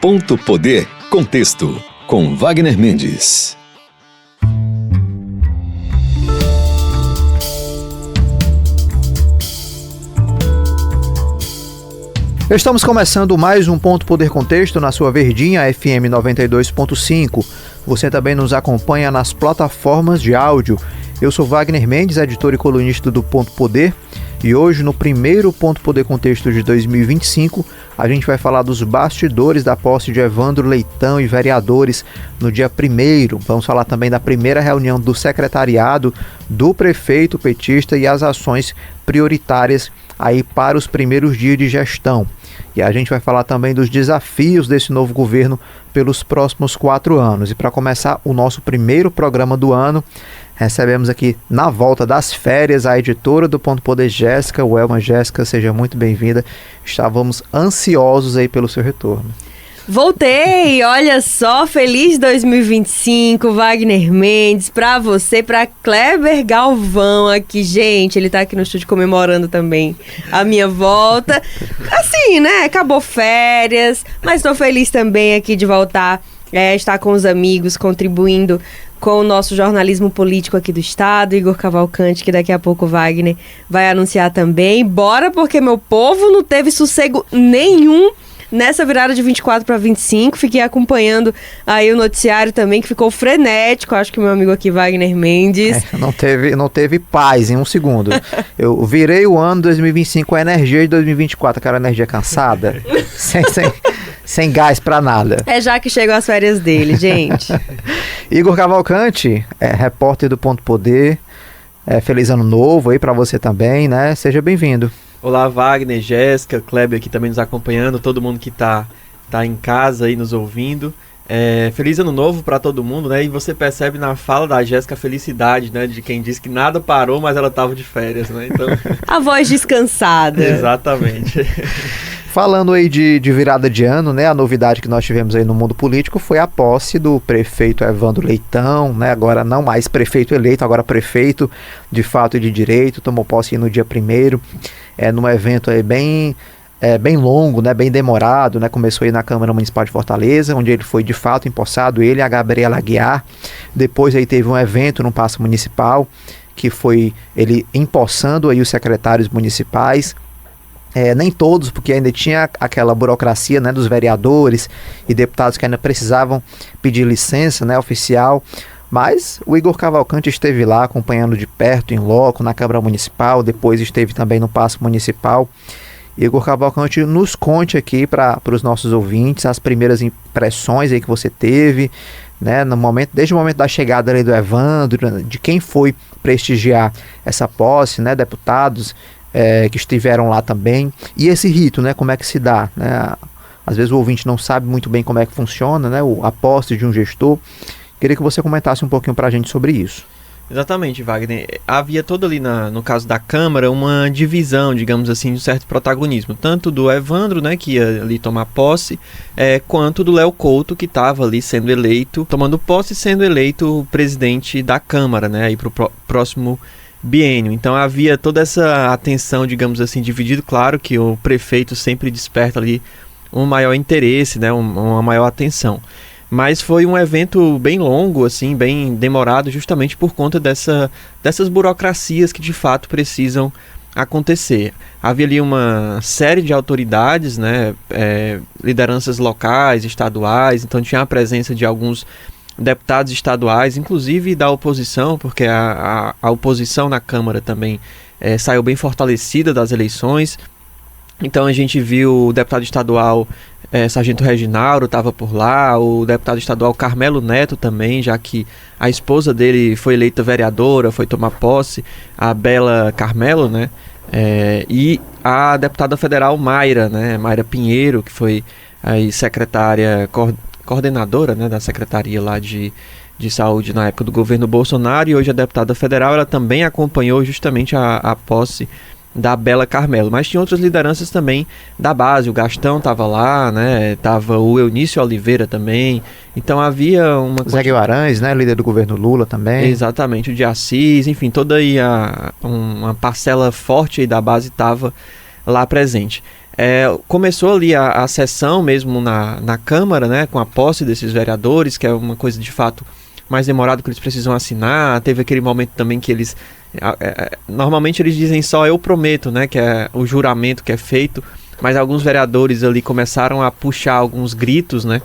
Ponto Poder Contexto, com Wagner Mendes. Estamos começando mais um Ponto Poder Contexto na sua Verdinha FM 92.5. Você também nos acompanha nas plataformas de áudio. Eu sou Wagner Mendes, editor e colunista do Ponto Poder. E hoje, no primeiro Ponto Poder Contexto de 2025, a gente vai falar dos bastidores da posse de Evandro Leitão e vereadores no dia 1º. Vamos falar também da primeira reunião do secretariado do prefeito petista e as ações prioritárias aí para os primeiros dias de gestão. E a gente vai falar também dos desafios desse novo governo pelos próximos 4 anos. E para começar o nosso primeiro programa do ano, recebemos aqui, na volta das férias, a editora do Ponto Poder, Jéssica Welma. Jéssica, seja muito bem-vinda. Estávamos ansiosos aí pelo seu retorno. Voltei! Olha só, feliz 2025, Wagner Mendes, pra você, pra Kleber Galvão aqui. Gente, ele tá aqui no estúdio comemorando também a minha volta. Assim, né? Acabou férias, mas tô feliz também aqui de voltar, estar com os amigos, contribuindo com o nosso jornalismo político aqui do estado, Igor Cavalcante, que daqui a pouco o Wagner vai anunciar também. Bora, porque meu povo não teve sossego nenhum nessa virada de 24 para 25, fiquei acompanhando aí o noticiário também, que ficou frenético, acho que meu amigo aqui, Wagner Mendes. Não teve paz em um segundo. Eu virei o ano 2025 com a energia de 2024, aquela energia cansada, sem gás para nada. É já que chegam as férias dele, gente. Igor Cavalcante, repórter do Ponto Poder, feliz ano novo aí para você também, né? Seja bem-vindo. Olá, Wagner, Jéssica, Kleber aqui também nos acompanhando, todo mundo que tá em casa aí nos ouvindo. Feliz ano novo para todo mundo, né? E você percebe na fala da Jéssica a felicidade, né? De quem diz que nada parou, mas ela tava de férias, né? Então... A voz descansada. Exatamente. Falando aí de virada de ano, né? A novidade que nós tivemos aí no mundo político foi a posse do prefeito Evandro Leitão, né? Agora não mais prefeito eleito, agora prefeito de fato e de direito, tomou posse no dia 1º, num evento aí bem longo, né? Bem demorado, né? Começou aí na Câmara Municipal de Fortaleza, onde ele foi de fato empossado, ele e a Gabriela Aguiar. Depois aí teve um evento no Paço Municipal, que foi ele empossando aí os secretários municipais. Nem todos, porque ainda tinha aquela burocracia, né, dos vereadores e deputados que ainda precisavam pedir licença, né, oficial. Mas o Igor Cavalcante esteve lá acompanhando de perto, em loco, na Câmara Municipal, depois esteve também no Paço Municipal. Igor Cavalcante, nos conte aqui para os nossos ouvintes as primeiras impressões aí que você teve, né, desde o momento da chegada ali do Evandro, de quem foi prestigiar essa posse, né, deputados que estiveram lá também, e esse rito, né, como é que se dá, né? Às vezes o ouvinte não sabe muito bem como é que funciona, né, a posse de um gestor. Queria que você comentasse um pouquinho para a gente sobre isso. Exatamente, Wagner. Havia todo ali, no caso da Câmara, uma divisão, digamos assim, de um certo protagonismo, tanto do Evandro, né, que ia ali tomar posse, quanto do Léo Couto, que estava ali sendo eleito, tomando posse e sendo eleito presidente da Câmara, né, aí para o próximo biênio. Então havia toda essa atenção, digamos assim, dividido. Claro que o prefeito sempre desperta ali um maior interesse, né, uma maior atenção. Mas foi um evento bem longo, assim, bem demorado, justamente por conta dessas burocracias que de fato precisam acontecer. Havia ali uma série de autoridades, né, lideranças locais, estaduais, então tinha a presença de alguns deputados estaduais, inclusive da oposição, porque a oposição na Câmara também saiu bem fortalecida das eleições. Então a gente viu o deputado estadual Sargento Reginaldo estava por lá, o deputado estadual Carmelo Neto também, já que a esposa dele foi eleita vereadora, foi tomar posse, a Bela Carmelo, né? E a deputada federal Mayra, né? Mayra Pinheiro, que foi aí secretária coordenadora, né, da Secretaria lá de Saúde na época do governo Bolsonaro, e hoje a deputada federal, ela também acompanhou justamente a posse da Bela Carmelo. Mas tinha outras lideranças também da base, o Gastão estava lá, né, tava o Eunício Oliveira também, então havia uma... Zé Guimarães, né, líder do governo Lula também. Exatamente, o de Assis, enfim, toda aí uma parcela forte aí da base estava lá presente. Começou ali a sessão mesmo na Câmara, né, com a posse desses vereadores, que é uma coisa de fato mais demorada, que eles precisam assinar. Teve aquele momento também que eles... normalmente eles dizem só eu prometo, né, que é o juramento que é feito, mas alguns vereadores ali começaram a puxar alguns gritos, né,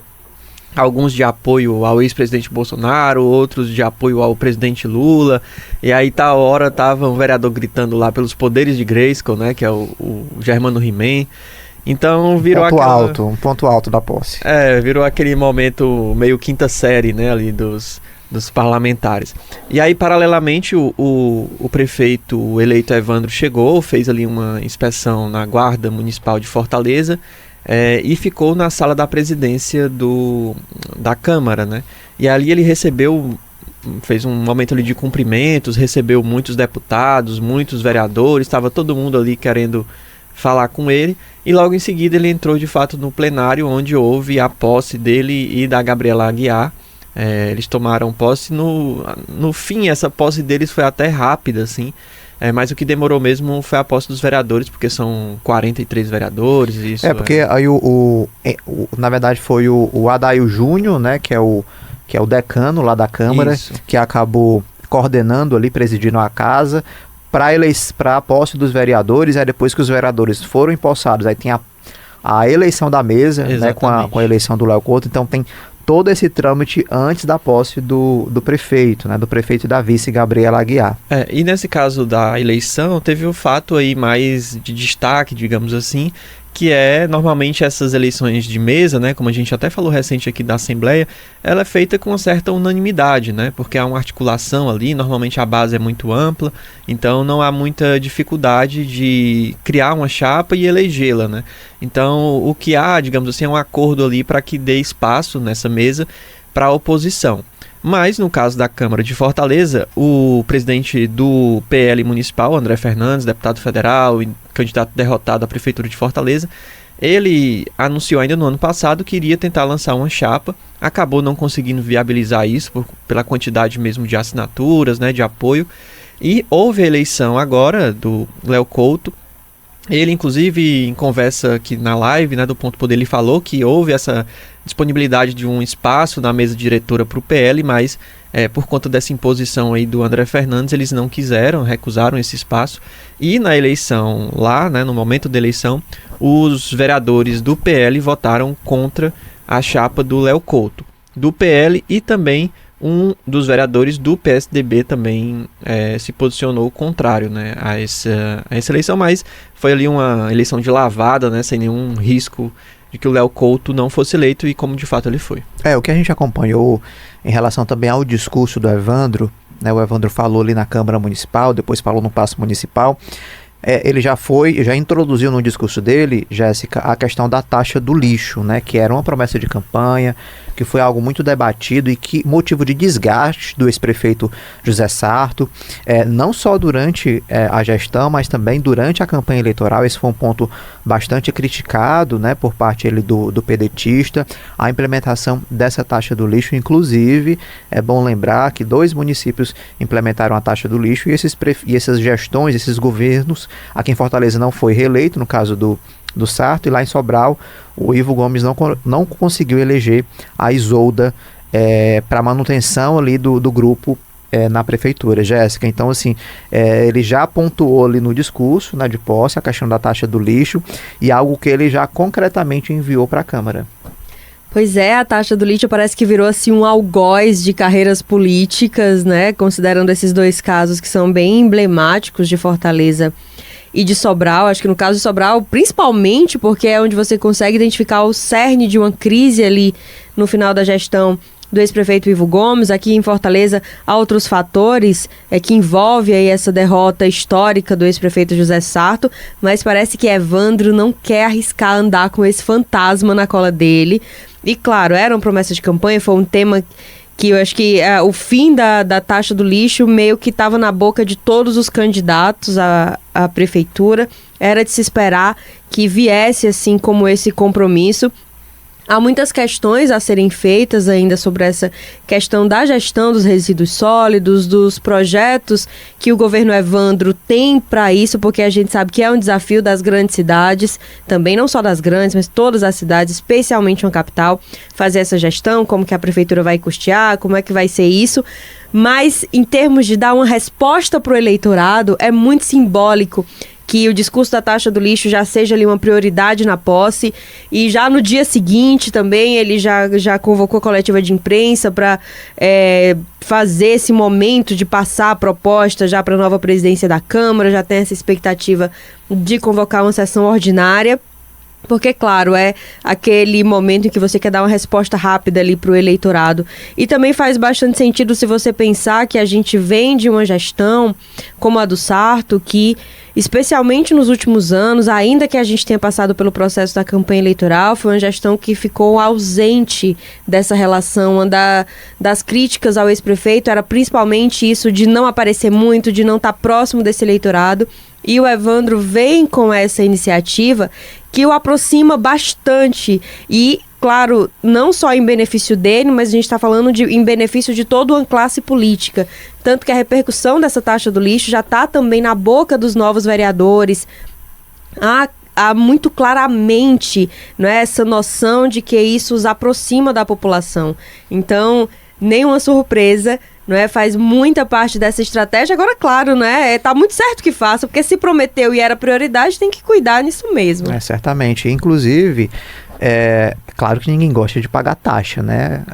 alguns de apoio ao ex-presidente Bolsonaro, outros de apoio ao presidente Lula, e aí tava um vereador gritando lá pelos poderes de Grayskull, né, que é o Germano He-Man. Então virou um ponto alto da posse. Virou aquele momento meio quinta série, né, ali dos parlamentares. E aí, paralelamente, o prefeito eleito Evandro chegou, fez ali uma inspeção na Guarda Municipal de Fortaleza, e ficou na sala da presidência da Câmara, né? E ali ele fez um momento ali de cumprimentos, recebeu muitos deputados, muitos vereadores, estava todo mundo ali querendo falar com ele, e logo em seguida ele entrou de fato no plenário, onde houve a posse dele e da Gabriela Aguiar. Eles tomaram posse, no fim essa posse deles foi até rápida, assim, mas o que demorou mesmo foi a posse dos vereadores, porque são 43 vereadores. Isso porque aí na verdade foi o Adail Júnior, né, que é o decano lá da Câmara, isso, que acabou coordenando ali, presidindo a casa, para a posse dos vereadores. Aí depois que os vereadores foram empossados, aí tem a eleição da mesa, né, com a eleição do Léo Couto. Então tem todo esse trâmite antes da posse do prefeito, né, do prefeito e da vice Gabriela Aguiar. E nesse caso da eleição, teve o fato aí mais de destaque, digamos assim, que normalmente essas eleições de mesa, né, como a gente até falou recente aqui da Assembleia, ela é feita com uma certa unanimidade, né, porque há uma articulação ali, normalmente a base é muito ampla, então não há muita dificuldade de criar uma chapa e elegê-la, né. Então o que há, digamos assim, é um acordo ali para que dê espaço nessa mesa para a oposição. Mas, no caso da Câmara de Fortaleza, o presidente do PL municipal, André Fernandes, deputado federal e candidato derrotado à Prefeitura de Fortaleza, ele anunciou ainda no ano passado que iria tentar lançar uma chapa, acabou não conseguindo viabilizar isso pela quantidade mesmo de assinaturas, né, de apoio, e houve a eleição agora do Léo Couto. Ele, inclusive, em conversa aqui na live, né, do Ponto Poder, ele falou que houve essa disponibilidade de um espaço na mesa diretora para o PL, mas por conta dessa imposição aí do André Fernandes, eles não quiseram, recusaram esse espaço. E na eleição lá, né, no momento da eleição, os vereadores do PL votaram contra a chapa do Léo Couto, do PL, e também um dos vereadores do PSDB também se posicionou contrário, né, a essa eleição, mas foi ali uma eleição de lavada, né, sem nenhum risco de que o Léo Couto não fosse eleito, e como de fato ele foi. O que a gente acompanhou em relação também ao discurso do Evandro, né, o Evandro falou ali na Câmara Municipal, depois falou no Paço Municipal. Ele já introduziu no discurso dele, Jéssica, a questão da taxa do lixo, né, que era uma promessa de campanha, que foi algo muito debatido e que motivo de desgaste do ex-prefeito José Sarto, não só durante a gestão, mas também durante a campanha eleitoral. Esse foi um ponto bastante criticado, né, por parte do pedetista, a implementação dessa taxa do lixo. Inclusive, é bom lembrar que 2 municípios implementaram a taxa do lixo, e essas gestões, esses governos, aqui em Fortaleza não foi reeleito, no caso do Sarto, e lá em Sobral o Ivo Gomes não conseguiu eleger a Isolda para manutenção ali do grupo na prefeitura, Jéssica. Então, assim, ele já pontuou ali no discurso, né, de posse, a questão da taxa do lixo, e algo que ele já concretamente enviou para a Câmara. Pois a taxa do lixo parece que virou assim um algoz de carreiras políticas, né? Considerando esses 2 casos que são bem emblemáticos de Fortaleza e de Sobral. Acho que no caso de Sobral, principalmente porque é onde você consegue identificar o cerne de uma crise ali no final da gestão do ex-prefeito Ivo Gomes. Aqui em Fortaleza há outros fatores que envolvem aí essa derrota histórica do ex-prefeito José Sarto, mas parece que Evandro não quer arriscar andar com esse fantasma na cola dele. E claro, era uma promessa de campanha, foi um tema que eu acho que o fim da taxa do lixo meio que estava na boca de todos os candidatos à prefeitura. Era de se esperar que viesse assim como esse compromisso. Há muitas questões a serem feitas ainda sobre essa questão da gestão dos resíduos sólidos, dos projetos que o governo Evandro tem para isso, porque a gente sabe que é um desafio das grandes cidades, também não só das grandes, mas todas as cidades, especialmente uma capital, fazer essa gestão, como que a prefeitura vai custear, como é que vai ser isso. Mas em termos de dar uma resposta para o eleitorado, é muito simbólico que o discurso da taxa do lixo já seja ali uma prioridade na posse, e já no dia seguinte também ele já convocou a coletiva de imprensa para fazer esse momento de passar a proposta já para a nova presidência da Câmara, já tem essa expectativa de convocar uma sessão ordinária. Porque, claro, é aquele momento em que você quer dar uma resposta rápida ali para o eleitorado. E também faz bastante sentido se você pensar que a gente vem de uma gestão como a do Sarto, que, especialmente nos últimos anos, ainda que a gente tenha passado pelo processo da campanha eleitoral, foi uma gestão que ficou ausente dessa relação. Uma das críticas ao ex-prefeito era principalmente isso de não aparecer muito, de não estar próximo desse eleitorado. E o Evandro vem com essa iniciativa que o aproxima bastante e, claro, não só em benefício dele, mas a gente está falando em benefício de toda uma classe política. Tanto que a repercussão dessa taxa do lixo já está também na boca dos novos vereadores. Há muito claramente, não é, essa noção de que isso os aproxima da população. Então, nenhuma surpresa, não é? Faz muita parte dessa estratégia. Agora, claro, né? Tá muito certo que faça, porque se prometeu e era prioridade, tem que cuidar nisso mesmo. Certamente. Inclusive, claro que ninguém gosta de pagar taxa, né?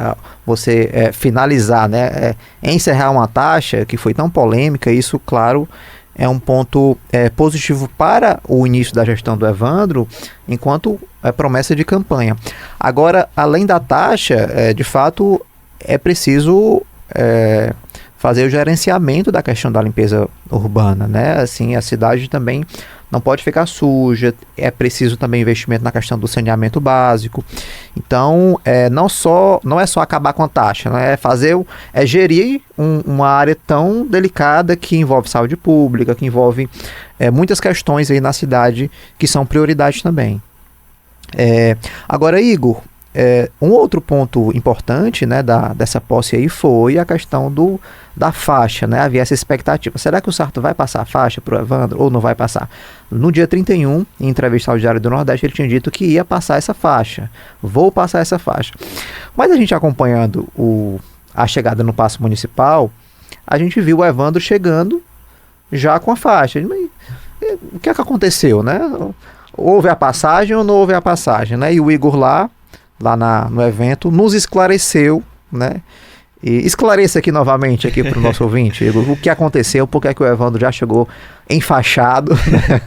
Você finalizar, né? Encerrar uma taxa que foi tão polêmica, isso, claro, é um ponto positivo para o início da gestão do Evandro, enquanto promessa de campanha. Agora, além da taxa, de fato, é preciso fazer o gerenciamento da questão da limpeza urbana, né? Assim, a cidade também não pode ficar suja, é preciso também investimento na questão do saneamento básico. Então, não é só acabar com a taxa, né? Gerir uma área tão delicada que envolve saúde pública, que envolve muitas questões aí na cidade que são prioridade também. Agora, Igor, um outro ponto importante, né, dessa posse aí foi a questão da faixa, né? Havia essa expectativa. Será que o Sarto vai passar a faixa para o Evandro ou não vai passar? No dia 31, em entrevista ao Diário do Nordeste, ele tinha dito que ia passar essa faixa. Vou passar essa faixa. Mas a gente acompanhando a chegada no Paço Municipal, a gente viu o Evandro chegando já com a faixa. O que é que aconteceu, né? Houve a passagem ou não houve a passagem, né? E o Igor lá no evento, nos esclareceu, né? E esclareça aqui novamente aqui para o nosso ouvinte, Igor, o que aconteceu, por que é que o Evandro já chegou enfaixado, né,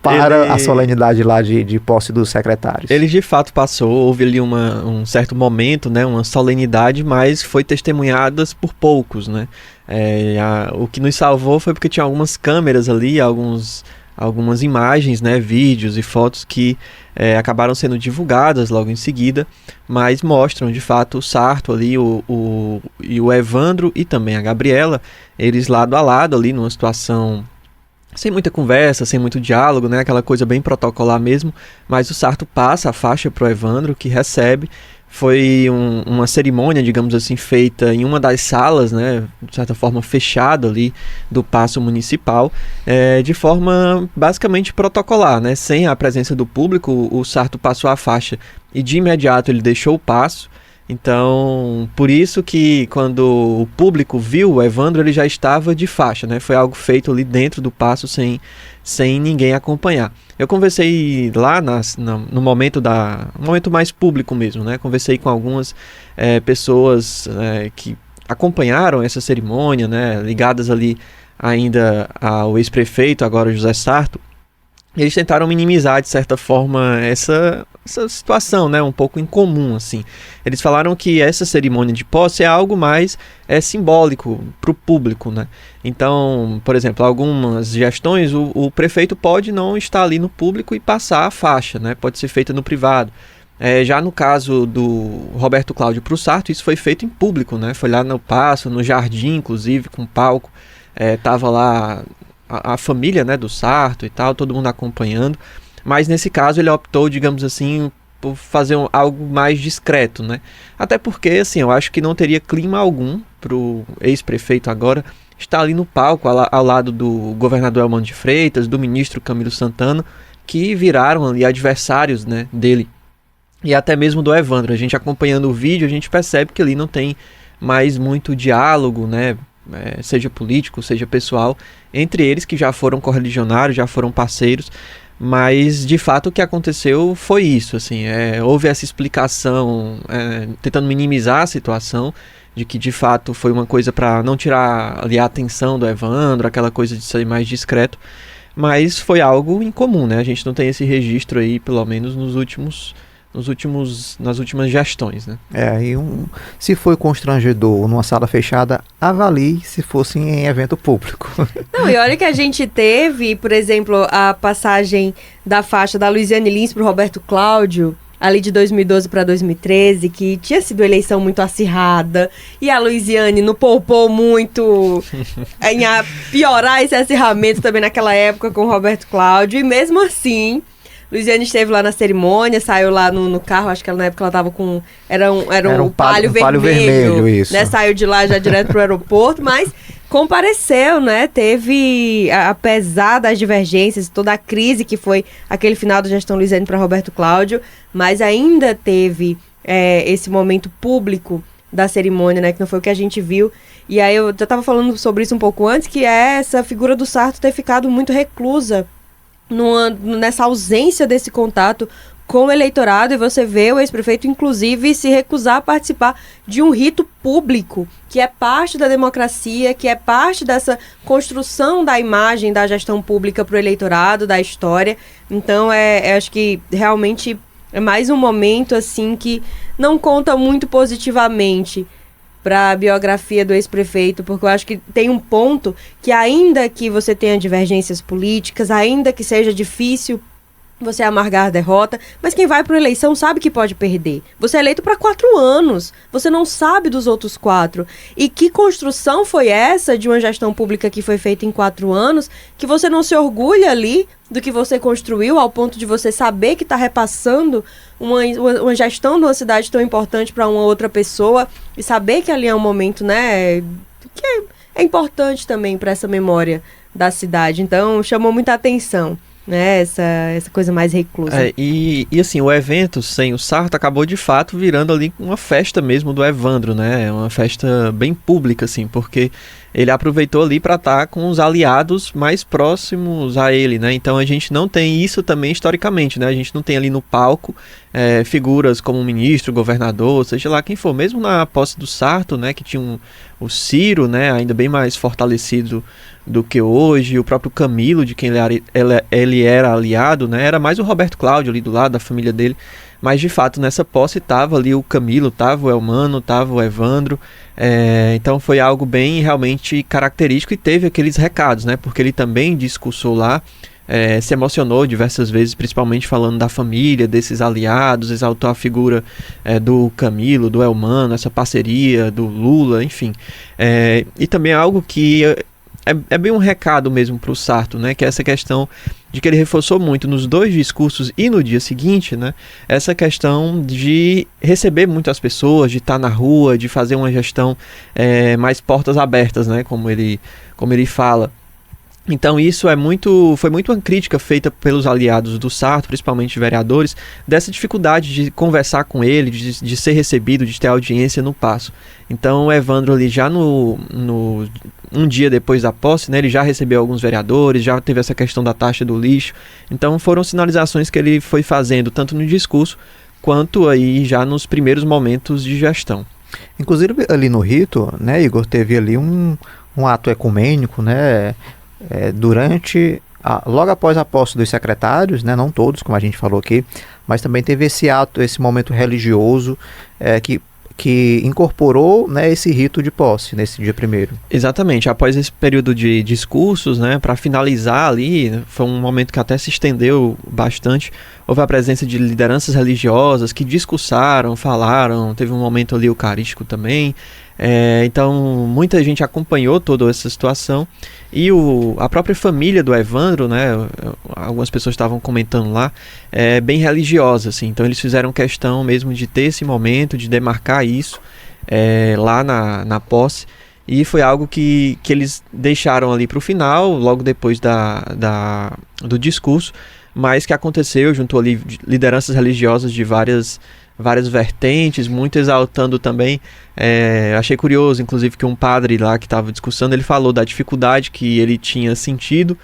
para a solenidade lá de posse dos secretários. Ele de fato passou, houve ali um certo momento, né, uma solenidade, mas foi testemunhadas por poucos, né? O que nos salvou foi porque tinha algumas câmeras ali, algumas imagens, né, vídeos e fotos que acabaram sendo divulgadas logo em seguida, mas mostram de fato o Sarto ali, e o Evandro e também a Gabriela, eles lado a lado ali numa situação sem muita conversa, sem muito diálogo, né, aquela coisa bem protocolar mesmo, mas o Sarto passa a faixa para o Evandro, que recebe. Foi uma cerimônia, digamos assim, feita em uma das salas, né, de certa forma fechada ali do Paço Municipal, de forma basicamente protocolar, né, sem a presença do público. O Sarto passou a faixa e de imediato ele deixou o paço. Então, por isso que quando o público viu o Evandro, ele já estava de faixa, né? Foi algo feito ali dentro do paço sem ninguém acompanhar. Eu conversei lá no momento mais público mesmo, né? Conversei com algumas pessoas que acompanharam essa cerimônia, né? Ligadas ali ainda ao ex-prefeito, agora José Sarto. Eles tentaram minimizar, de certa forma, essa situação, né, um pouco incomum, assim. Eles falaram que essa cerimônia de posse é algo mais simbólico para o público, né? Então, por exemplo, algumas gestões, o prefeito pode não estar ali no público e passar a faixa, né? Pode ser feita no privado. Já no caso do Roberto Cláudio para o Sarto, isso foi feito em público, né? Foi lá no Paço, no jardim, inclusive, com palco. Tava lá a família, né, do Sarto e tal, todo mundo acompanhando. Mas nesse caso ele optou, digamos assim, por fazer algo mais discreto, né? Até porque, assim, eu acho que não teria clima algum pro ex-prefeito agora estar ali no palco, ao lado do governador Elmano de Freitas, do ministro Camilo Santana, que viraram ali adversários, né, dele. E até mesmo do Evandro. A gente acompanhando o vídeo, a gente percebe que ali não tem mais muito diálogo, né? Seja político, seja pessoal, entre eles que já foram correligionários, já foram parceiros, mas de fato o que aconteceu foi isso, assim, houve essa explicação, tentando minimizar a situação, de que de fato foi uma coisa para não tirar ali a atenção do Evandro, aquela coisa de ser mais discreto, mas foi algo incomum, né? A gente não tem esse registro aí, pelo menos nas últimas gestões, né? Se foi constrangedor numa sala fechada, avalie se fosse em evento público. Não, e olha que a gente teve, por exemplo, a passagem da faixa da Luiziane Lins para o Roberto Cláudio, ali de 2012 para 2013, que tinha sido eleição muito acirrada, e a Luiziane não poupou muito em piorar esse acirramento também naquela época com o Roberto Cláudio, e mesmo assim Luiziane esteve lá na cerimônia, saiu lá no carro, acho que na época ela tava com... Era um palio vermelho, isso. Né? Saiu de lá já direto pro aeroporto, mas compareceu, né? Teve, apesar das divergências, toda a crise que foi aquele final da gestão Luiziane para Roberto Cláudio, mas ainda teve esse momento público da cerimônia, né? Que não foi o que a gente viu. E aí eu já tava falando sobre isso um pouco antes, que é essa figura do Sarto ter ficado muito reclusa nessa ausência desse contato com o eleitorado, e você vê o ex-prefeito, inclusive, se recusar a participar de um rito público, que é parte da democracia, que é parte dessa construção da imagem da gestão pública para o eleitorado, da história. Então, acho que realmente é mais um momento assim que não conta muito positivamente para a biografia do ex-prefeito, porque eu acho que tem um ponto que, ainda que você tenha divergências políticas, ainda que seja difícil você amargar a derrota, mas quem vai para a eleição sabe que pode perder. Você é eleito para 4 anos, você não sabe dos outros 4. E que construção foi essa de uma gestão pública que foi feita em 4 anos, que você não se orgulha ali do que você construiu, ao ponto de você saber que está repassando uma gestão de uma cidade tão importante para uma outra pessoa, e saber que ali é um momento, né, que é importante também para essa memória da cidade. Então, chamou muita atenção, né, essa coisa mais reclusa. E assim, o evento sem o Sarto acabou de fato virando ali uma festa mesmo do Evandro, né? Uma festa bem pública, assim, porque ele aproveitou ali para estar com os aliados mais próximos a ele, né? Então a gente não tem isso também historicamente, né? A gente não tem ali no palco figuras como o ministro, o governador, seja lá quem for, mesmo na posse do Sarto, né? Que tinha o Ciro, né? Ainda bem mais fortalecido do que hoje, o próprio Camilo, de quem ele era aliado, né? Era mais o Roberto Cláudio ali do lado da família dele, mas de fato nessa posse estava ali o Camilo, estava o Elmano, estava o Evandro, então foi algo bem realmente característico, e teve aqueles recados, né? Porque ele também discursou lá, se emocionou diversas vezes, principalmente falando da família, desses aliados, exaltou a figura do Camilo, do Elmano, essa parceria do Lula, enfim. E também algo que é bem um recado mesmo para o Sarto, né? Que é essa questão de que ele reforçou muito nos 2 discursos e no dia seguinte, né? Essa questão de receber muito as pessoas, de estar na rua, de fazer uma gestão mais portas abertas, né? Como ele fala. Então isso foi muito uma crítica feita pelos aliados do Sarto, principalmente vereadores, dessa dificuldade de conversar com ele, de ser recebido, de ter audiência no Paço. Então o Evandro ali já um dia depois da posse, né, ele já recebeu alguns vereadores, já teve essa questão da taxa do lixo. Então foram sinalizações que ele foi fazendo tanto no discurso quanto aí já nos primeiros momentos de gestão. Inclusive ali no rito, né, Igor, teve ali um ato ecumênico, né, logo após a posse dos secretários, né, não todos, como a gente falou aqui, mas também teve esse ato, esse momento religioso que incorporou, né, esse rito de posse nesse dia 1º. Exatamente, após esse período de discursos, né, para finalizar ali, foi um momento que até se estendeu bastante, houve a presença de lideranças religiosas que discursaram, falaram, teve um momento ali eucarístico também, Então, muita gente acompanhou toda essa situação e a própria família do Evandro, né, algumas pessoas estavam comentando lá, é bem religiosa, assim. Então, eles fizeram questão mesmo de ter esse momento, de demarcar isso lá na posse. E foi algo que eles deixaram ali para o final, logo depois do discurso, mas que aconteceu junto ali lideranças religiosas de várias vertentes, muito exaltando também. Achei curioso, inclusive, que um padre lá que estava discursando, ele falou da dificuldade que ele tinha sentido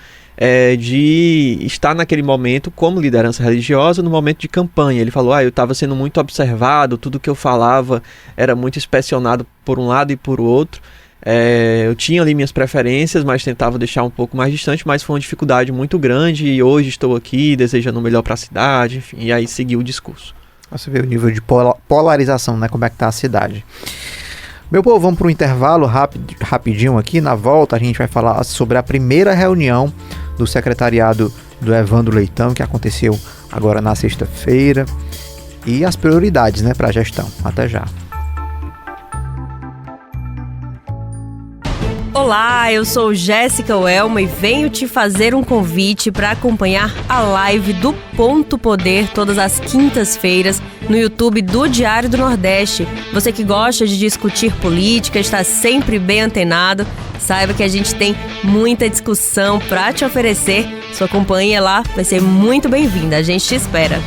de estar naquele momento como liderança religiosa no momento de campanha. Ele falou, eu estava sendo muito observado, tudo que eu falava era muito inspecionado por um lado e por outro. Eu tinha ali minhas preferências, mas tentava deixar um pouco mais distante, mas foi uma dificuldade muito grande e hoje estou aqui desejando o melhor para a cidade, enfim, e aí seguiu o discurso. Você vê o nível de polarização, né? Como é que tá a cidade. Meu povo, vamos para um intervalo rapidinho aqui. Na volta a gente vai falar sobre a primeira reunião do secretariado do Evandro Leitão, que aconteceu agora na sexta-feira, e as prioridades, né, para a gestão. Até já. Olá, eu sou Jéssica Welma e venho te fazer um convite para acompanhar a live do Ponto Poder todas as quintas-feiras no YouTube do Diário do Nordeste. Você que gosta de discutir política, está sempre bem antenado, saiba que a gente tem muita discussão para te oferecer. Sua companhia lá vai ser muito bem-vinda, a gente te espera.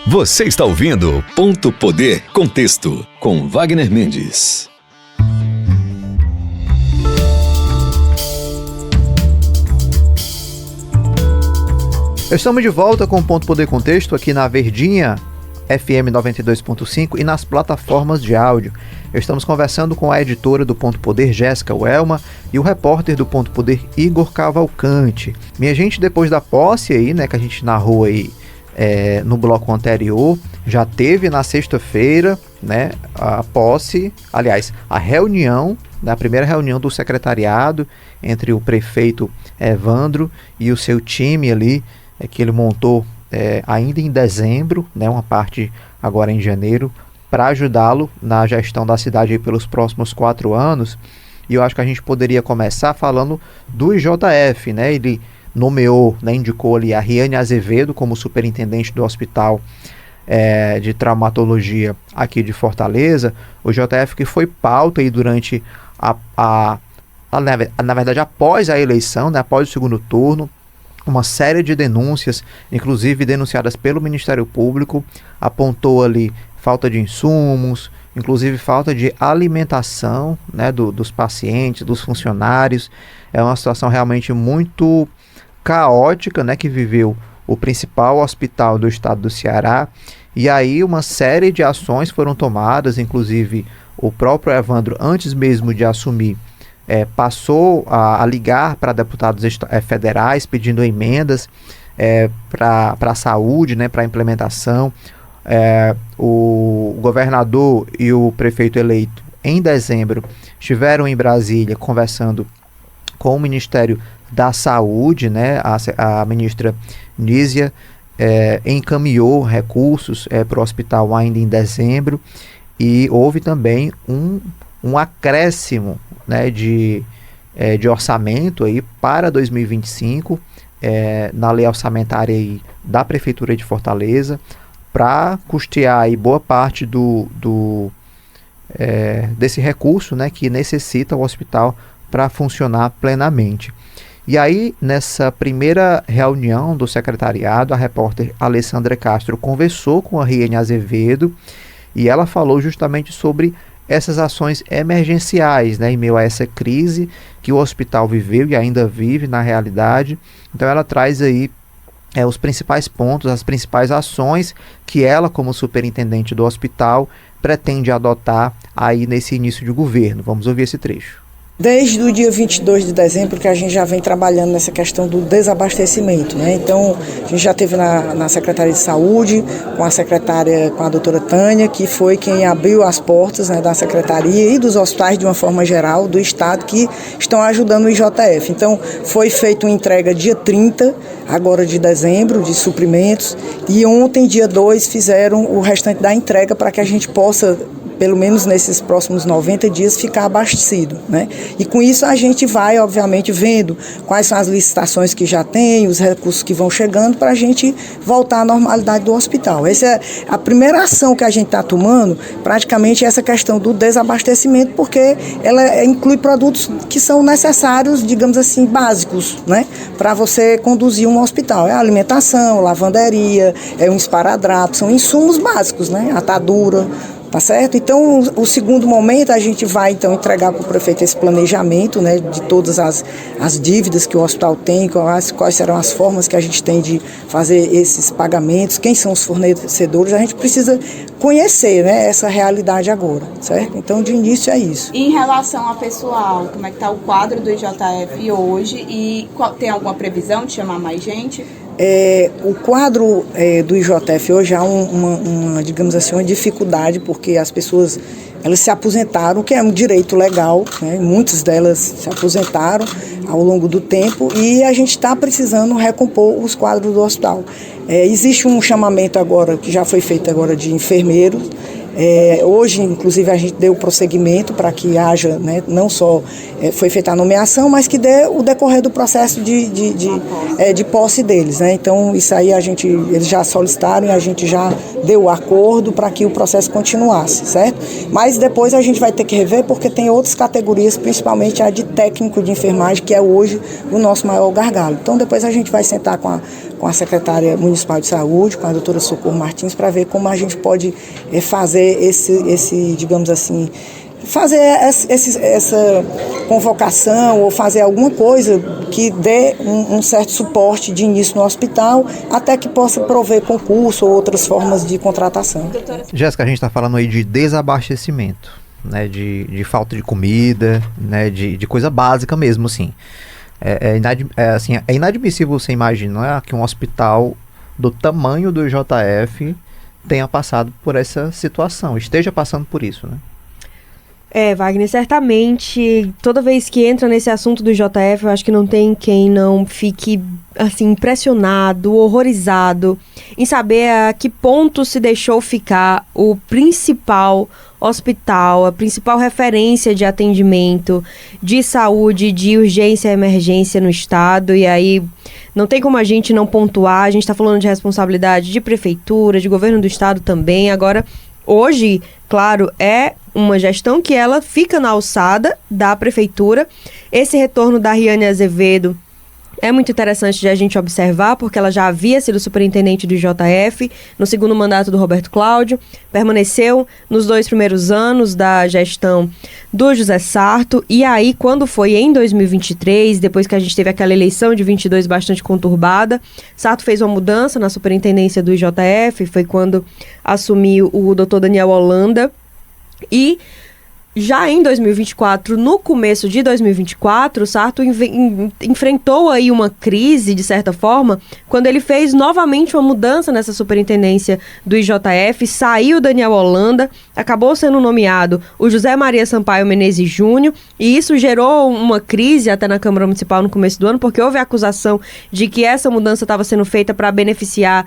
Você está ouvindo Ponto Poder Contexto, com Wagner Mendes. Estamos de volta com o Ponto Poder Contexto aqui na Verdinha FM 92.5 e nas plataformas de áudio. Estamos conversando com a editora do Ponto Poder, Jéssica Welma, e o repórter do Ponto Poder, Igor Cavalcante. Minha gente, depois da posse aí, né, que a gente narrou aí no bloco anterior, já teve na sexta-feira, né, a posse, aliás, a reunião, né, a primeira reunião do secretariado entre o prefeito Evandro e o seu time ali, que ele montou ainda em dezembro, né, uma parte agora em janeiro, para ajudá-lo na gestão da cidade aí pelos próximos 4 anos. E eu acho que a gente poderia começar falando do IJF, né? Ele nomeou, né, indicou ali a Riane Azevedo como superintendente do Hospital de Traumatologia aqui de Fortaleza. O IJF que foi pauta aí durante na verdade após a eleição, né, após o segundo turno, uma série de denúncias, inclusive denunciadas pelo Ministério Público, apontou ali falta de insumos, inclusive falta de alimentação, né, dos pacientes, dos funcionários. É uma situação realmente muito caótica, né, que viveu o principal hospital do estado do Ceará. E aí uma série de ações foram tomadas, inclusive o próprio Evandro, antes mesmo de assumir, passou a ligar para deputados federais pedindo emendas para a saúde, né, para a implementação. O governador e o prefeito eleito em dezembro estiveram em Brasília conversando com o Ministério da Saúde, né, a ministra Nízia encaminhou recursos para o hospital ainda em dezembro, e houve também um acréscimo, né, de orçamento aí para 2025 na lei orçamentária aí da Prefeitura de Fortaleza, para custear aí boa parte desse recurso, né, que necessita o hospital para funcionar plenamente. E aí, nessa primeira reunião do secretariado, a repórter Alessandra Castro conversou com a Riane Azevedo e ela falou justamente sobre essas ações emergenciais, né, em meio a essa crise que o hospital viveu e ainda vive na realidade. Então ela traz aí os principais pontos, as principais ações que ela, como superintendente do hospital, pretende adotar aí nesse início de governo. Vamos ouvir esse trecho. Desde o dia 22 de dezembro que a gente já vem trabalhando nessa questão do desabastecimento, né? Então, a gente já teve na Secretaria de Saúde, com a doutora Tânia, que foi quem abriu as portas, né, da Secretaria e dos hospitais de uma forma geral, do Estado, que estão ajudando o IJF. Então, foi feita uma entrega dia 30, agora de dezembro, de suprimentos, e ontem, dia 2, fizeram o restante da entrega para que a gente possa pelo menos nesses próximos 90 dias, ficar abastecido, né? E com isso a gente vai, obviamente, vendo quais são as licitações que já tem, os recursos que vão chegando, para a gente voltar à normalidade do hospital. Essa é a primeira ação que a gente está tomando, praticamente essa questão do desabastecimento, porque ela inclui produtos que são necessários, digamos assim, básicos, né? Para você conduzir um hospital. É alimentação, lavanderia, é um esparadrapo, são insumos básicos, né? Atadura, tá certo? Então, o segundo momento, a gente vai, então, entregar para o prefeito esse planejamento, né, de todas as dívidas que o hospital tem, quais serão as formas que a gente tem de fazer esses pagamentos, quem são os fornecedores, a gente precisa conhecer, né, essa realidade agora, certo? Então, de início é isso. Em relação ao pessoal, como é que está o quadro do IJF hoje e tem alguma previsão de chamar mais gente? O quadro do IJF hoje há uma, digamos assim, uma dificuldade, porque as pessoas elas se aposentaram, que é um direito legal, né? Muitas delas se aposentaram ao longo do tempo e a gente está precisando recompor os quadros do hospital. Existe um chamamento agora, que já foi feito agora, de enfermeiros. Hoje, inclusive, a gente deu prosseguimento para que haja, né, não só foi feita a nomeação, mas que dê o decorrer do processo de posse deles, né? Então, isso aí eles já solicitaram e a gente já deu o acordo para que o processo continuasse, certo? Mas depois a gente vai ter que rever, porque tem outras categorias, principalmente a de técnico de enfermagem, que é hoje o nosso maior gargalo. Então, depois a gente vai sentar com a secretária municipal de saúde, com a doutora Socorro Martins, para ver como a gente pode fazer esse, digamos assim, fazer essa convocação ou fazer alguma coisa que dê um certo suporte de início no hospital, até que possa prover concurso ou outras formas de contratação. Jéssica, a gente está falando aí de desabastecimento, né, de falta de comida, né, de coisa básica mesmo, assim. É inadmissível você imaginar que um hospital do tamanho do IJF tenha passado por essa situação, esteja passando por isso, né? Wagner, certamente, toda vez que entra nesse assunto do IJF, eu acho que não tem quem não fique, assim, impressionado, horrorizado em saber a que ponto se deixou ficar o principal hospital, a principal referência de atendimento, de saúde, de urgência e emergência no estado. E aí não tem como a gente não pontuar, a gente está falando de responsabilidade de prefeitura, de governo do estado também. Agora, hoje, claro, é uma gestão que ela fica na alçada da prefeitura. Esse retorno da Riane Azevedo é muito interessante de a gente observar, porque ela já havia sido superintendente do IJF no segundo mandato do Roberto Cláudio, permaneceu nos 2 primeiros anos da gestão do José Sarto, e aí quando foi em 2023, depois que a gente teve aquela eleição de 22 bastante conturbada, Sarto fez uma mudança na superintendência do IJF, foi quando assumiu o Dr. Daniel Holanda, e já em 2024, no começo de 2024, o Sarto enfrentou aí uma crise, de certa forma, quando ele fez novamente uma mudança nessa superintendência do IJF, saiu o Daniel Holanda, acabou sendo nomeado o José Maria Sampaio Menezes Júnior, e isso gerou uma crise até na Câmara Municipal no começo do ano, porque houve a acusação de que essa mudança estava sendo feita para beneficiar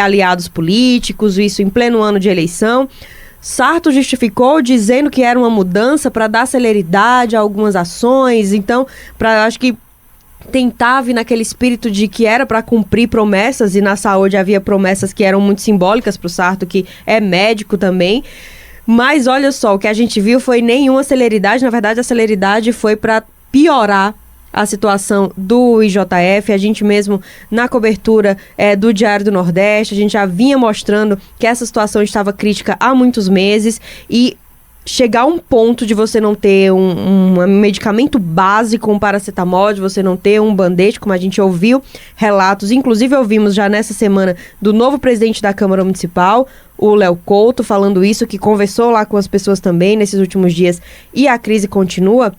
aliados políticos, isso em pleno ano de eleição. Sarto justificou dizendo que era uma mudança para dar celeridade a algumas ações, então, acho que tentava vir naquele espírito de que era para cumprir promessas, e na saúde havia promessas que eram muito simbólicas para o Sarto, que é médico também. Mas olha só, o que a gente viu foi nenhuma celeridade, na verdade a celeridade foi para piorar a situação do IJF. A gente mesmo, na cobertura do Diário do Nordeste, a gente já vinha mostrando que essa situação estava crítica há muitos meses, e chegar a um ponto de você não ter um medicamento básico, um paracetamol, de você não ter um band-aid, como a gente ouviu relatos, inclusive ouvimos já nessa semana do novo presidente da Câmara Municipal, o Léo Couto, falando isso, que conversou lá com as pessoas também nesses últimos dias, e a crise continua.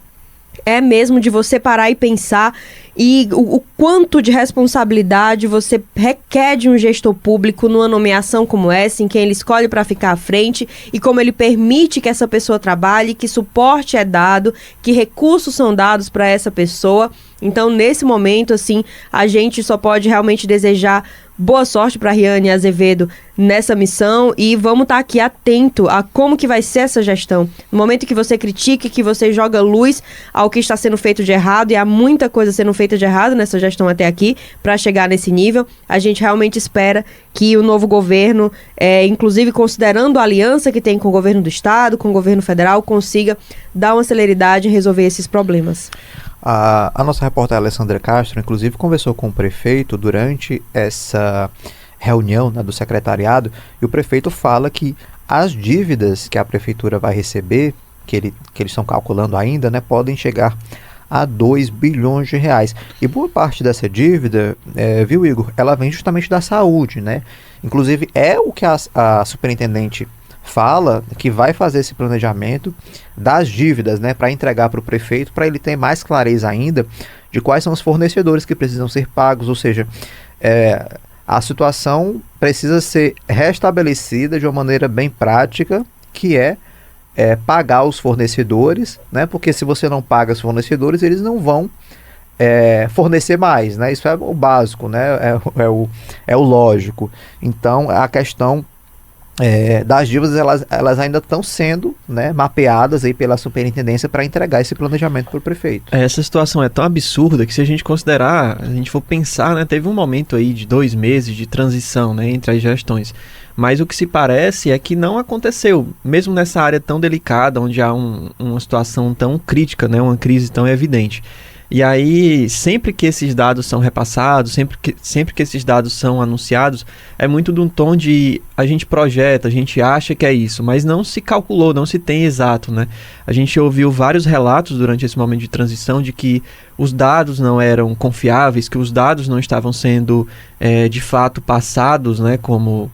É mesmo de você parar e pensar e o quanto de responsabilidade você requer de um gestor público numa nomeação como essa, em quem ele escolhe para ficar à frente, e como ele permite que essa pessoa trabalhe, que suporte é dado, que recursos são dados para essa pessoa. Então, nesse momento, assim, a gente só pode realmente desejar boa sorte para Riane Azevedo nessa missão e vamos estar aqui atento a como que vai ser essa gestão. No momento que você critica, que você joga luz ao que está sendo feito de errado, e há muita coisa sendo feita de errado nessa gestão até aqui, para chegar nesse nível, a gente realmente espera que o novo governo, inclusive considerando a aliança que tem com o governo do estado, com o governo federal, consiga dar uma celeridade e resolver esses problemas. A nossa repórter Alessandra Castro, inclusive, conversou com o prefeito durante essa reunião, né, do secretariado, e o prefeito fala que as dívidas que a prefeitura vai receber, que eles estão calculando ainda, né, podem chegar a 2 bilhões de reais. E boa parte dessa dívida, viu, Igor, ela vem justamente da saúde, né? Inclusive, é o que a superintendente fala, que vai fazer esse planejamento das dívidas, né, para entregar para o prefeito, para ele ter mais clareza ainda de quais são os fornecedores que precisam ser pagos, ou seja, a situação precisa ser restabelecida de uma maneira bem prática, que é pagar os fornecedores, né, porque se você não paga os fornecedores, eles não vão fornecer mais, né, isso é o básico, né, é o lógico. Então, a questão das dívidas, elas ainda estão sendo, né, mapeadas aí pela superintendência para entregar esse planejamento para o prefeito. Essa situação é tão absurda que, se a gente considerar, a gente for pensar, né, teve um momento aí de 2 meses de transição, né, entre as gestões, mas o que se parece é que não aconteceu, mesmo nessa área tão delicada, onde há uma situação tão crítica, né, uma crise tão evidente. E aí, sempre que esses dados são repassados, sempre que esses dados são anunciados, é muito de um tom de a gente projeta, a gente acha que é isso, mas não se calculou, não se tem exato, né? A gente ouviu vários relatos durante esse momento de transição de que os dados não eram confiáveis, que os dados não estavam sendo de fato passados, né, como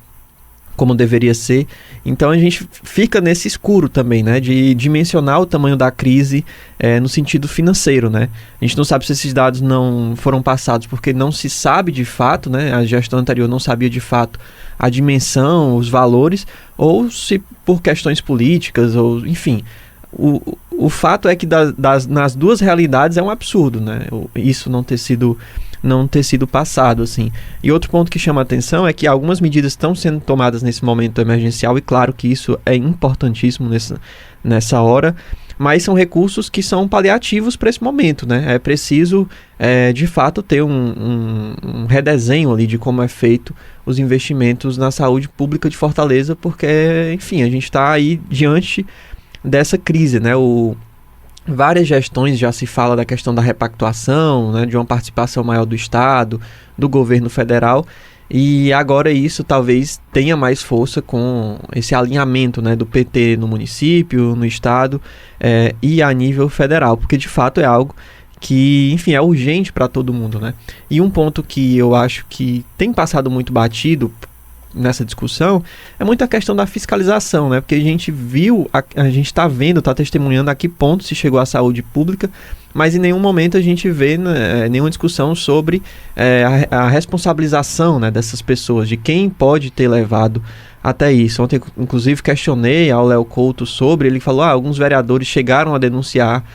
deveria ser. Então a gente fica nesse escuro também, né, de dimensionar o tamanho da crise no sentido financeiro, né. A gente não sabe se esses dados não foram passados porque não se sabe de fato, né, a gestão anterior não sabia de fato a dimensão, os valores, ou se por questões políticas, ou enfim. O fato é que nas duas realidades é um absurdo, né, isso não ter sido passado, assim. E outro ponto que chama a atenção é que algumas medidas estão sendo tomadas nesse momento emergencial, e claro que isso é importantíssimo nessa hora, mas são recursos que são paliativos para esse momento, né? É preciso, de fato, ter um redesenho ali de como é feito os investimentos na saúde pública de Fortaleza, porque, enfim, a gente está aí diante dessa crise, né? Várias gestões já se fala da questão da repactuação, né, de uma participação maior do Estado, do governo federal, e agora isso talvez tenha mais força com esse alinhamento, né, do PT no município, no Estado e a nível federal, porque de fato é algo que, enfim, é urgente para todo mundo, né? E um ponto que eu acho que tem passado muito batido nessa discussão é muito a questão da fiscalização, né? Porque a gente viu, a gente está vendo, está testemunhando a que ponto se chegou à saúde pública, mas em nenhum momento a gente vê, né, nenhuma discussão sobre a responsabilização, né, dessas pessoas, de quem pode ter levado até isso. Ontem, inclusive, questionei ao Léo Couto sobre, ele falou, alguns vereadores chegaram a denunciar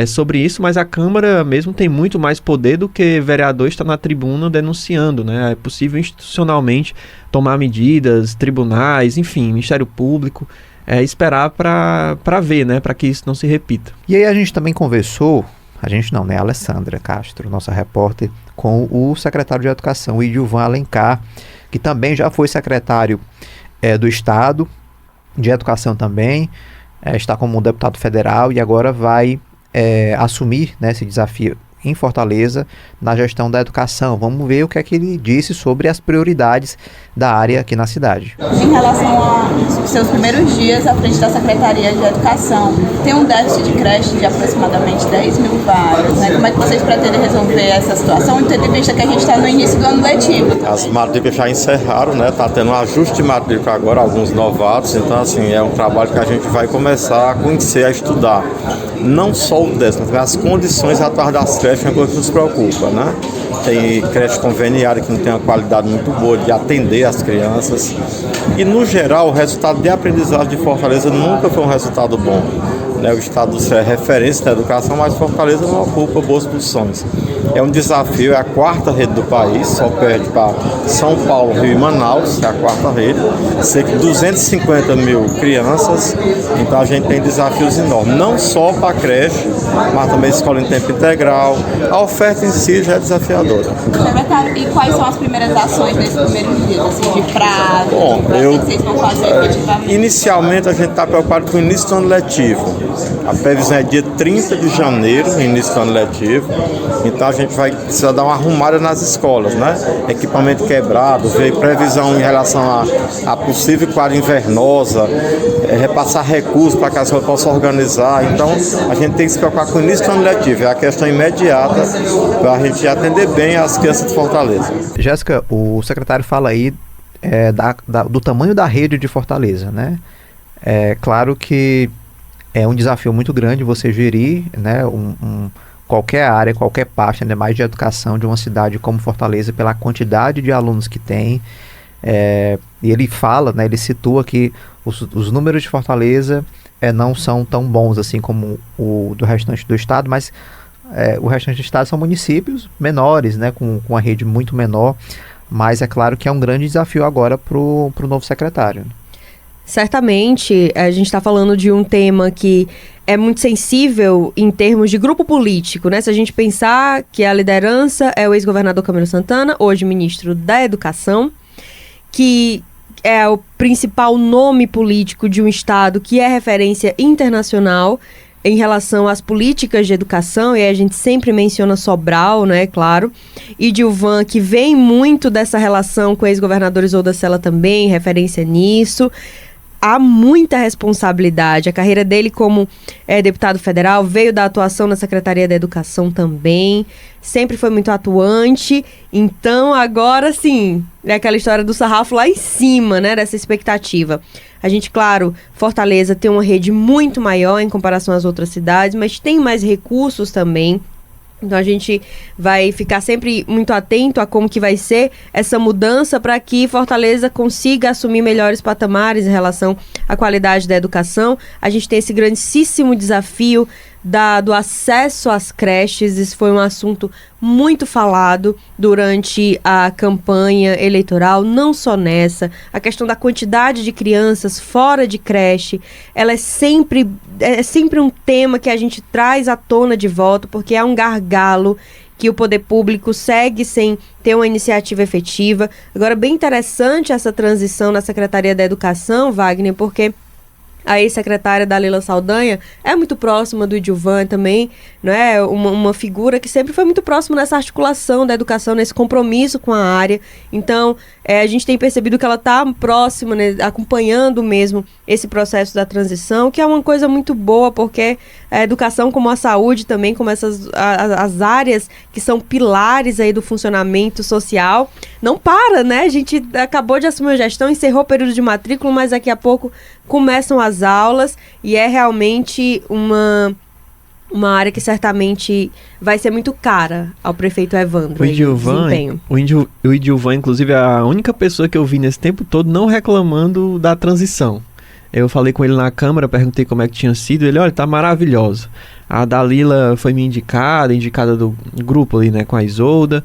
sobre isso, mas a Câmara mesmo tem muito mais poder do que vereador está na tribuna denunciando, né? É possível institucionalmente tomar medidas, tribunais, enfim, Ministério Público, esperar para ver, né? Para que isso não se repita. E aí a gente também conversou, a Alessandra Castro, nossa repórter, com o secretário de Educação, Idilvan Alencar, que também já foi secretário do Estado, de Educação também, está como deputado federal e agora vai assumir, né, esse desafio em Fortaleza na gestão da educação. Vamos ver o que é que ele disse sobre as prioridades da área aqui na cidade. Em relação aos seus primeiros dias à frente da Secretaria de Educação, tem um déficit de creche de aproximadamente 10 mil vagas, né? Como é que vocês pretendem resolver essa situação, tendo em vista que a gente está no início do ano letivo? As matrículas já encerraram, né? Está tendo um ajuste de matrícula agora, alguns novatos, então assim, é um trabalho que a gente vai começar a conhecer, a estudar. Não só o déficit, mas as condições atrás das creches é uma coisa que nos preocupa, né? Tem creche conveniada que não tem uma qualidade muito boa de atender as crianças. E, no geral, o resultado de aprendizagem de Fortaleza nunca foi um resultado bom, né? O Estado é referência na educação, mas Fortaleza não ocupa boas posições. É um desafio, é a quarta rede do país, só perde para São Paulo, Rio e Manaus, que é a quarta rede. Cerca de 250 mil crianças, então a gente tem desafios enormes, não só para a creche, mas também escola em tempo integral. A oferta em si já é desafiadora. Secretário, e quais são as primeiras ações nesses primeiros dias, assim, de prazo, que vocês vão fazer efetivamente? Inicialmente a gente está preocupado com o início do ano letivo. A previsão é dia 30 de janeiro, início do ano letivo. Então a gente vai precisar dar uma arrumada nas escolas, né? Equipamento quebrado, ver previsão em relação a possível quadra invernosa, repassar recursos para que as escolas possam organizar. Então a gente tem que se preocupar com o início do ano letivo. É a questão imediata para a gente atender bem as crianças de Fortaleza. Jéssica, o secretário fala aí do tamanho da rede de Fortaleza, né? É claro que é um desafio muito grande você gerir, né, qualquer área, qualquer parte, ainda mais de educação de uma cidade como Fortaleza, pela quantidade de alunos que tem. E ele fala, né, ele situa que os números de Fortaleza não são tão bons assim como o do restante do estado, mas o restante do estado são municípios menores, né, com uma rede muito menor, mas é claro que é um grande desafio agora para o novo secretário. Certamente, a gente está falando de um tema que é muito sensível em termos de grupo político, né? Se a gente pensar que a liderança é o ex-governador Camilo Santana, hoje ministro da Educação, que é o principal nome político de um estado que é referência internacional em relação às políticas de educação, e a gente sempre menciona Sobral, né, claro, e Dilvan, que vem muito dessa relação com o ex-governador Isolda Sela também, referência nisso. Há muita responsabilidade. A carreira dele como deputado federal veio da atuação na Secretaria da Educação também. Sempre foi muito atuante. Então, agora sim, é aquela história do sarrafo lá em cima, né? Dessa expectativa. A gente, claro, Fortaleza tem uma rede muito maior em comparação às outras cidades, mas tem mais recursos também. Então a gente vai ficar sempre muito atento a como que vai ser essa mudança para que Fortaleza consiga assumir melhores patamares em relação à qualidade da educação. A gente tem esse grandíssimo desafio do acesso às creches. Isso foi um assunto muito falado durante a campanha eleitoral, não só nessa. A questão da quantidade de crianças fora de creche, ela é sempre um tema que a gente traz à tona de volta, porque é um gargalo que o poder público segue sem ter uma iniciativa efetiva. Agora, bem interessante essa transição na Secretaria da Educação, Wagner, porque a ex-secretária Dalila Saldanha é muito próxima do Dilvan também, né? Uma figura que sempre foi muito próxima nessa articulação da educação, nesse compromisso com a área. Então, a gente tem percebido que ela está próxima, né, acompanhando mesmo esse processo da transição, que é uma coisa muito boa, porque a educação, como a saúde também, como as áreas que são pilares aí do funcionamento social, não para, né? A gente acabou de assumir a gestão, encerrou o período de matrícula, mas daqui a pouco começam as aulas e é realmente uma área que certamente vai ser muito cara ao prefeito Evandro. O Idilvan, inclusive, é a única pessoa que eu vi nesse tempo todo não reclamando da transição. Eu falei com ele na Câmara, perguntei como é que tinha sido, ele, olha, tá maravilhosa. A Dalila foi minha indicada do grupo ali, né, com a Isolda.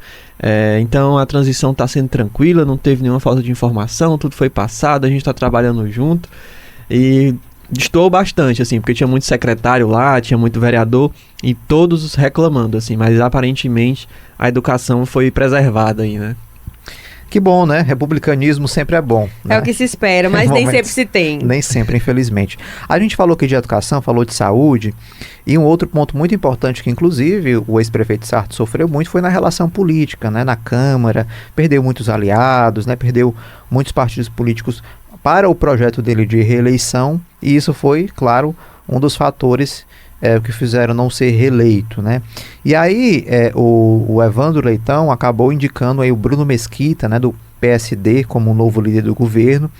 Então a transição tá sendo tranquila, não teve nenhuma falta de informação, tudo foi passado, a gente tá trabalhando junto. E destoou bastante, assim, porque tinha muito secretário lá, tinha muito vereador e todos reclamando, assim, mas aparentemente a educação foi preservada aí, né? Que bom, né? Republicanismo sempre é bom, né? É o que se espera, mas nem sempre se tem. Nem sempre, infelizmente. A gente falou aqui de educação, falou de saúde, e um outro ponto muito importante que, inclusive, o ex-prefeito Sarto sofreu muito foi na relação política, né? Na Câmara, perdeu muitos aliados, né? Perdeu muitos partidos políticos para o projeto dele de reeleição, e isso foi, claro, um dos fatores que fizeram não ser reeleito, né? E aí o Evandro Leitão acabou indicando aí o Bruno Mesquita, né, do PSD, como um novo líder do governo.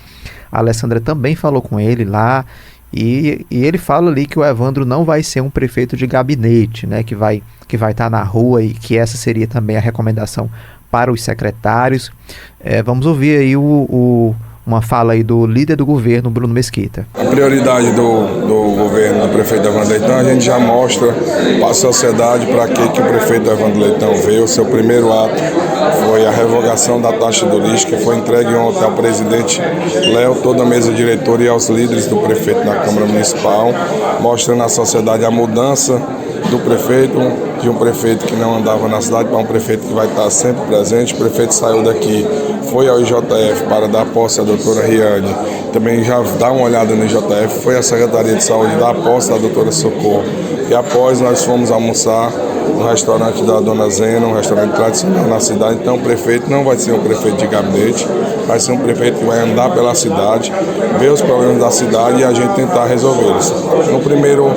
A Alessandra também falou com ele lá, e ele fala ali que o Evandro não vai ser um prefeito de gabinete, né, que vai estar na rua, e que essa seria também a recomendação para os secretários. Vamos ouvir aí o uma fala aí do líder do governo, Bruno Mesquita. A prioridade do governo, do prefeito Evandro Leitão, a gente já mostra para a sociedade para que o prefeito Evandro Leitão veio. O seu primeiro ato foi a revogação da taxa do lixo, que foi entregue ontem ao presidente Léo, toda a mesa diretora e aos líderes do prefeito na Câmara Municipal, mostrando à sociedade a mudança do prefeito, de um prefeito que não andava na cidade para um prefeito que vai estar sempre presente. O prefeito saiu daqui, foi ao IJF para dar posse à doutora Riane, também já dá uma olhada no IJF, foi à Secretaria de Saúde dar posse à doutora Socorro, e após nós fomos almoçar no restaurante da Dona Zena, um restaurante tradicional na cidade. Então o prefeito não vai ser um prefeito de gabinete, vai ser um prefeito que vai andar pela cidade, ver os problemas da cidade e a gente tentar resolvê-los. No primeiro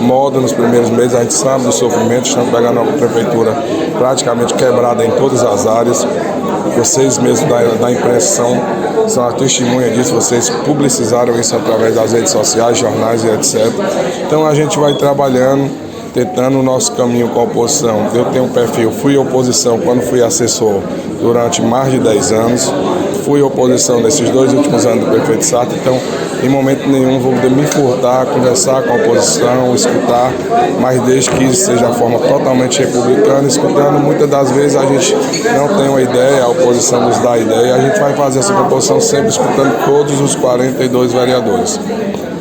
modo, nos primeiros meses, a gente sabe do sofrimento, estamos pegando uma prefeitura praticamente quebrada em todas as áreas. Vocês mesmos da imprensa são a testemunha disso, vocês publicizaram isso através das redes sociais, jornais e etc. Então a gente vai trabalhando, tentando o nosso caminho com a oposição. Eu tenho um perfil, fui oposição quando fui assessor durante mais de 10 anos, fui oposição nesses 2 últimos anos do prefeito Sarto, então em momento nenhum vou me furtar, conversar com a oposição, escutar, mas desde que isso seja de forma totalmente republicana, escutando. Muitas das vezes a gente não tem uma ideia, a oposição nos dá a ideia, a gente vai fazer essa proposição sempre escutando todos os 42 vereadores.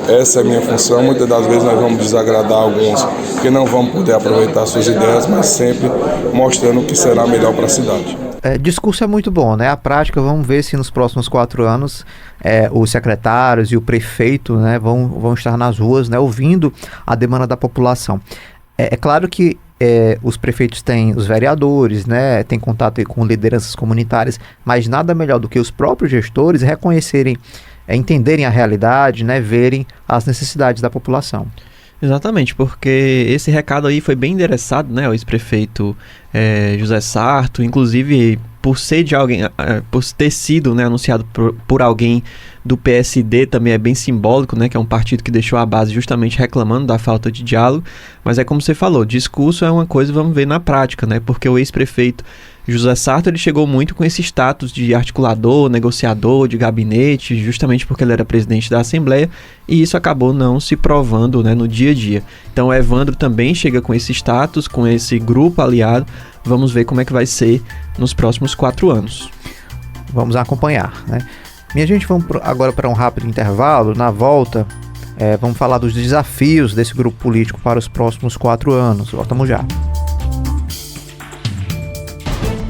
Essa é a minha função. Muitas das vezes nós vamos desagradar alguns que não vão poder aproveitar suas ideias, mas sempre mostrando o que será melhor para a cidade. Discurso é muito bom, né? A prática, vamos ver se nos próximos 4 anos os secretários e o prefeito, né, vão estar nas ruas, né, ouvindo a demanda da população. É claro que os prefeitos têm os vereadores, né, têm contato aí com lideranças comunitárias, mas nada melhor do que os próprios gestores reconhecerem, entenderem a realidade, né, verem as necessidades da população. Exatamente, porque esse recado aí foi bem endereçado, né, ao ex-prefeito José Sarto, inclusive por ser de alguém, por ter sido, né, anunciado por alguém do PSD, também é bem simbólico, né, que é um partido que deixou a base justamente reclamando da falta de diálogo. Mas é como você falou, discurso é uma coisa, vamos ver na prática, né, porque o ex-prefeito José Sarto, ele chegou muito com esse status de articulador, negociador, de gabinete, justamente porque ele era presidente da Assembleia, e isso acabou não se provando, né, no dia a dia. Então o Evandro também chega com esse status, com esse grupo aliado. Vamos ver como é que vai ser nos próximos 4 anos. Vamos acompanhar, né? Minha gente, vamos agora para um rápido intervalo. Na volta, vamos falar dos desafios desse grupo político para os próximos 4 anos. Voltamos já.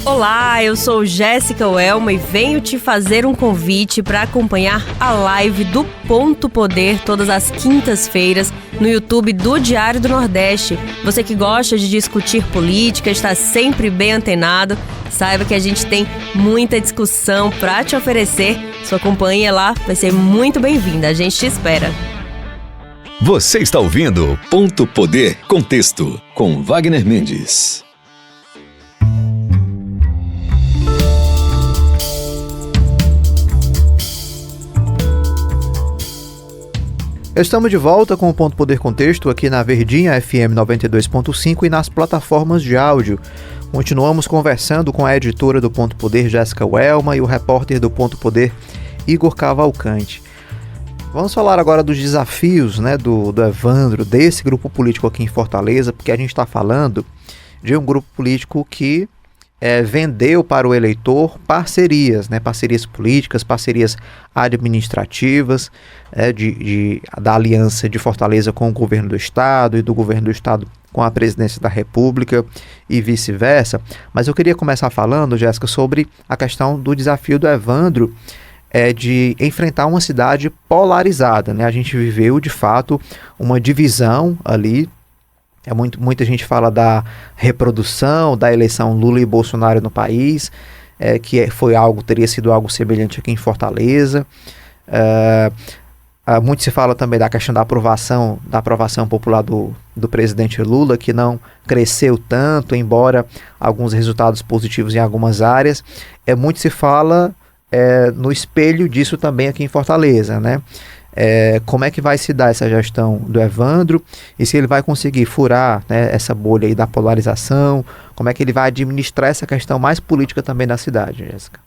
Olá, eu sou Jéssica Welma e venho te fazer um convite para acompanhar a live do Ponto Poder todas as quintas-feiras no YouTube do Diário do Nordeste. Você que gosta de discutir política, está sempre bem antenado, saiba que a gente tem muita discussão para te oferecer. Sua companhia lá vai ser muito bem-vinda, a gente te espera. Você está ouvindo Ponto Poder Contexto com Wagner Mendes. Estamos de volta com o Ponto Poder Contexto aqui na Verdinha FM 92.5 e nas plataformas de áudio. Continuamos conversando com a editora do Ponto Poder, Jéssica Welma, e o repórter do Ponto Poder, Igor Cavalcante. Vamos falar agora dos desafios, né, do Evandro, desse grupo político aqui em Fortaleza, porque a gente está falando de um grupo político que vendeu para o eleitor parcerias, né, parcerias políticas, parcerias administrativas, da aliança de Fortaleza com o governo do estado e do governo do estado com a presidência da República e vice-versa. Mas eu queria começar falando, Jéssica, sobre a questão do desafio do Evandro de enfrentar uma cidade polarizada, né? A gente viveu, de fato, uma divisão ali. Muita gente fala da reprodução da eleição Lula e Bolsonaro no país, teria sido algo semelhante aqui em Fortaleza. Muito se fala também da questão da aprovação popular do presidente Lula, que não cresceu tanto, embora alguns resultados positivos em algumas áreas. Muito se fala no espelho disso também aqui em Fortaleza, né? Como é que vai se dar essa gestão do Evandro e se ele vai conseguir furar, né, essa bolha aí da polarização, como é que ele vai administrar essa questão mais política também da cidade, Jéssica?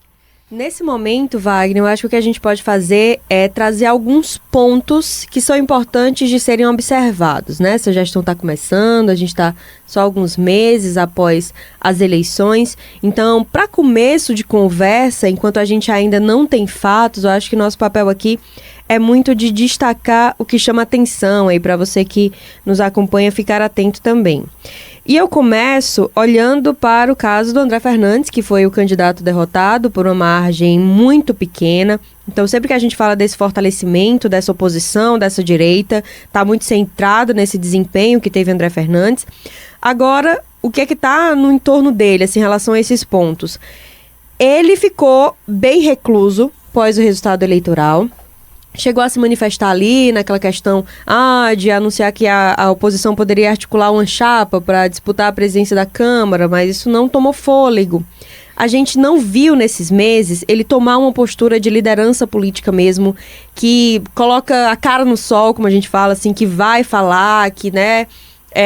Nesse momento, Wagner, eu acho que o que a gente pode fazer é trazer alguns pontos que são importantes de serem observados, né? Essa gestão está começando, a gente está só alguns meses após as eleições. Então, para começo de conversa, enquanto a gente ainda não tem fatos, eu acho que nosso papel aqui é muito de destacar o que chama atenção aí para você que nos acompanha ficar atento também. E eu começo olhando para o caso do André Fernandes, que foi o candidato derrotado por uma margem muito pequena. Então, sempre que a gente fala desse fortalecimento, dessa oposição, dessa direita, está muito centrado nesse desempenho que teve André Fernandes. Agora, o que é que está no entorno dele, assim, em relação a esses pontos? Ele ficou bem recluso após o resultado eleitoral. Chegou a se manifestar ali naquela questão de anunciar que a oposição poderia articular uma chapa para disputar a presidência da Câmara, mas isso não tomou fôlego. A gente não viu nesses meses ele tomar uma postura de liderança política mesmo, que coloca a cara no sol, como a gente fala, assim, que vai falar, que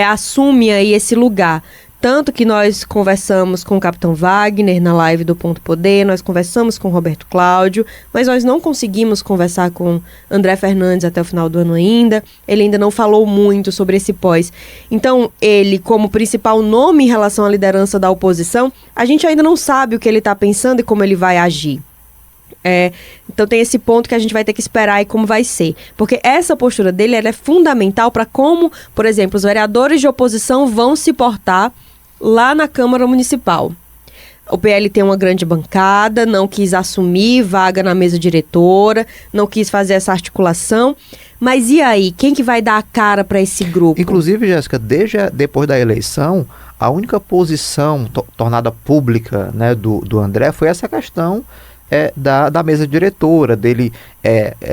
assume aí esse lugar. Tanto que nós conversamos com o Capitão Wagner na live do Ponto Poder, nós conversamos com o Roberto Cláudio, mas nós não conseguimos conversar com André Fernandes até o final do ano ainda. Ele ainda não falou muito sobre esse pós. Então, ele, como principal nome em relação à liderança da oposição, a gente ainda não sabe o que ele está pensando e como ele vai agir. Então tem esse ponto que a gente vai ter que esperar e como vai ser. Porque essa postura dele ela é fundamental para como, por exemplo, os vereadores de oposição vão se portar lá na Câmara Municipal. O PL tem uma grande bancada, não quis assumir vaga na mesa diretora, não quis fazer essa articulação. Mas e aí? Quem que vai dar a cara para esse grupo? Inclusive, Jéssica, desde depois da eleição, a única posição tornada pública, né, do André foi essa questão da mesa diretora, dele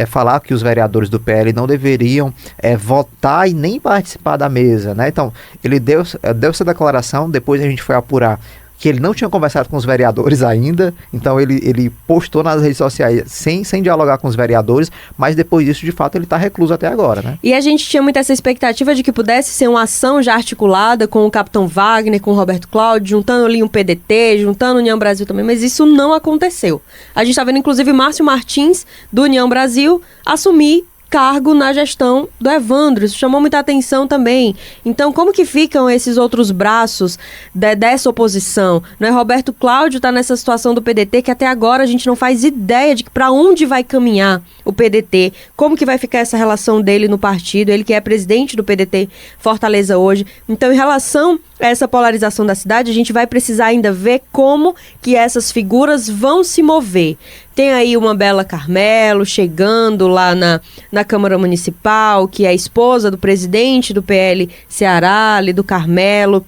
falar que os vereadores do PL não deveriam votar e nem participar da mesa, né? Então, ele deu essa declaração, depois a gente foi apurar que ele não tinha conversado com os vereadores ainda, então ele postou nas redes sociais sem dialogar com os vereadores, mas depois disso, de fato, ele está recluso até agora, né? E a gente tinha muito essa expectativa de que pudesse ser uma ação já articulada com o Capitão Wagner, com o Roberto Cláudio, juntando ali um PDT, juntando o União Brasil também, mas isso não aconteceu. A gente está vendo, inclusive, Márcio Martins, do União Brasil, assumir cargo na gestão do Evandro. Isso chamou muita atenção também. Então, como que ficam esses outros braços dessa oposição? Não é? Roberto Cláudio está nessa situação do PDT que até agora a gente não faz ideia de para onde vai caminhar o PDT, como que vai ficar essa relação dele no partido, ele que é presidente do PDT Fortaleza hoje. Então, em relação a essa polarização da cidade, a gente vai precisar ainda ver como que essas figuras vão se mover. Tem aí uma Bela Carmelo chegando lá na Câmara Municipal, que é a esposa do presidente do PL Ceará, ali do Carmelo,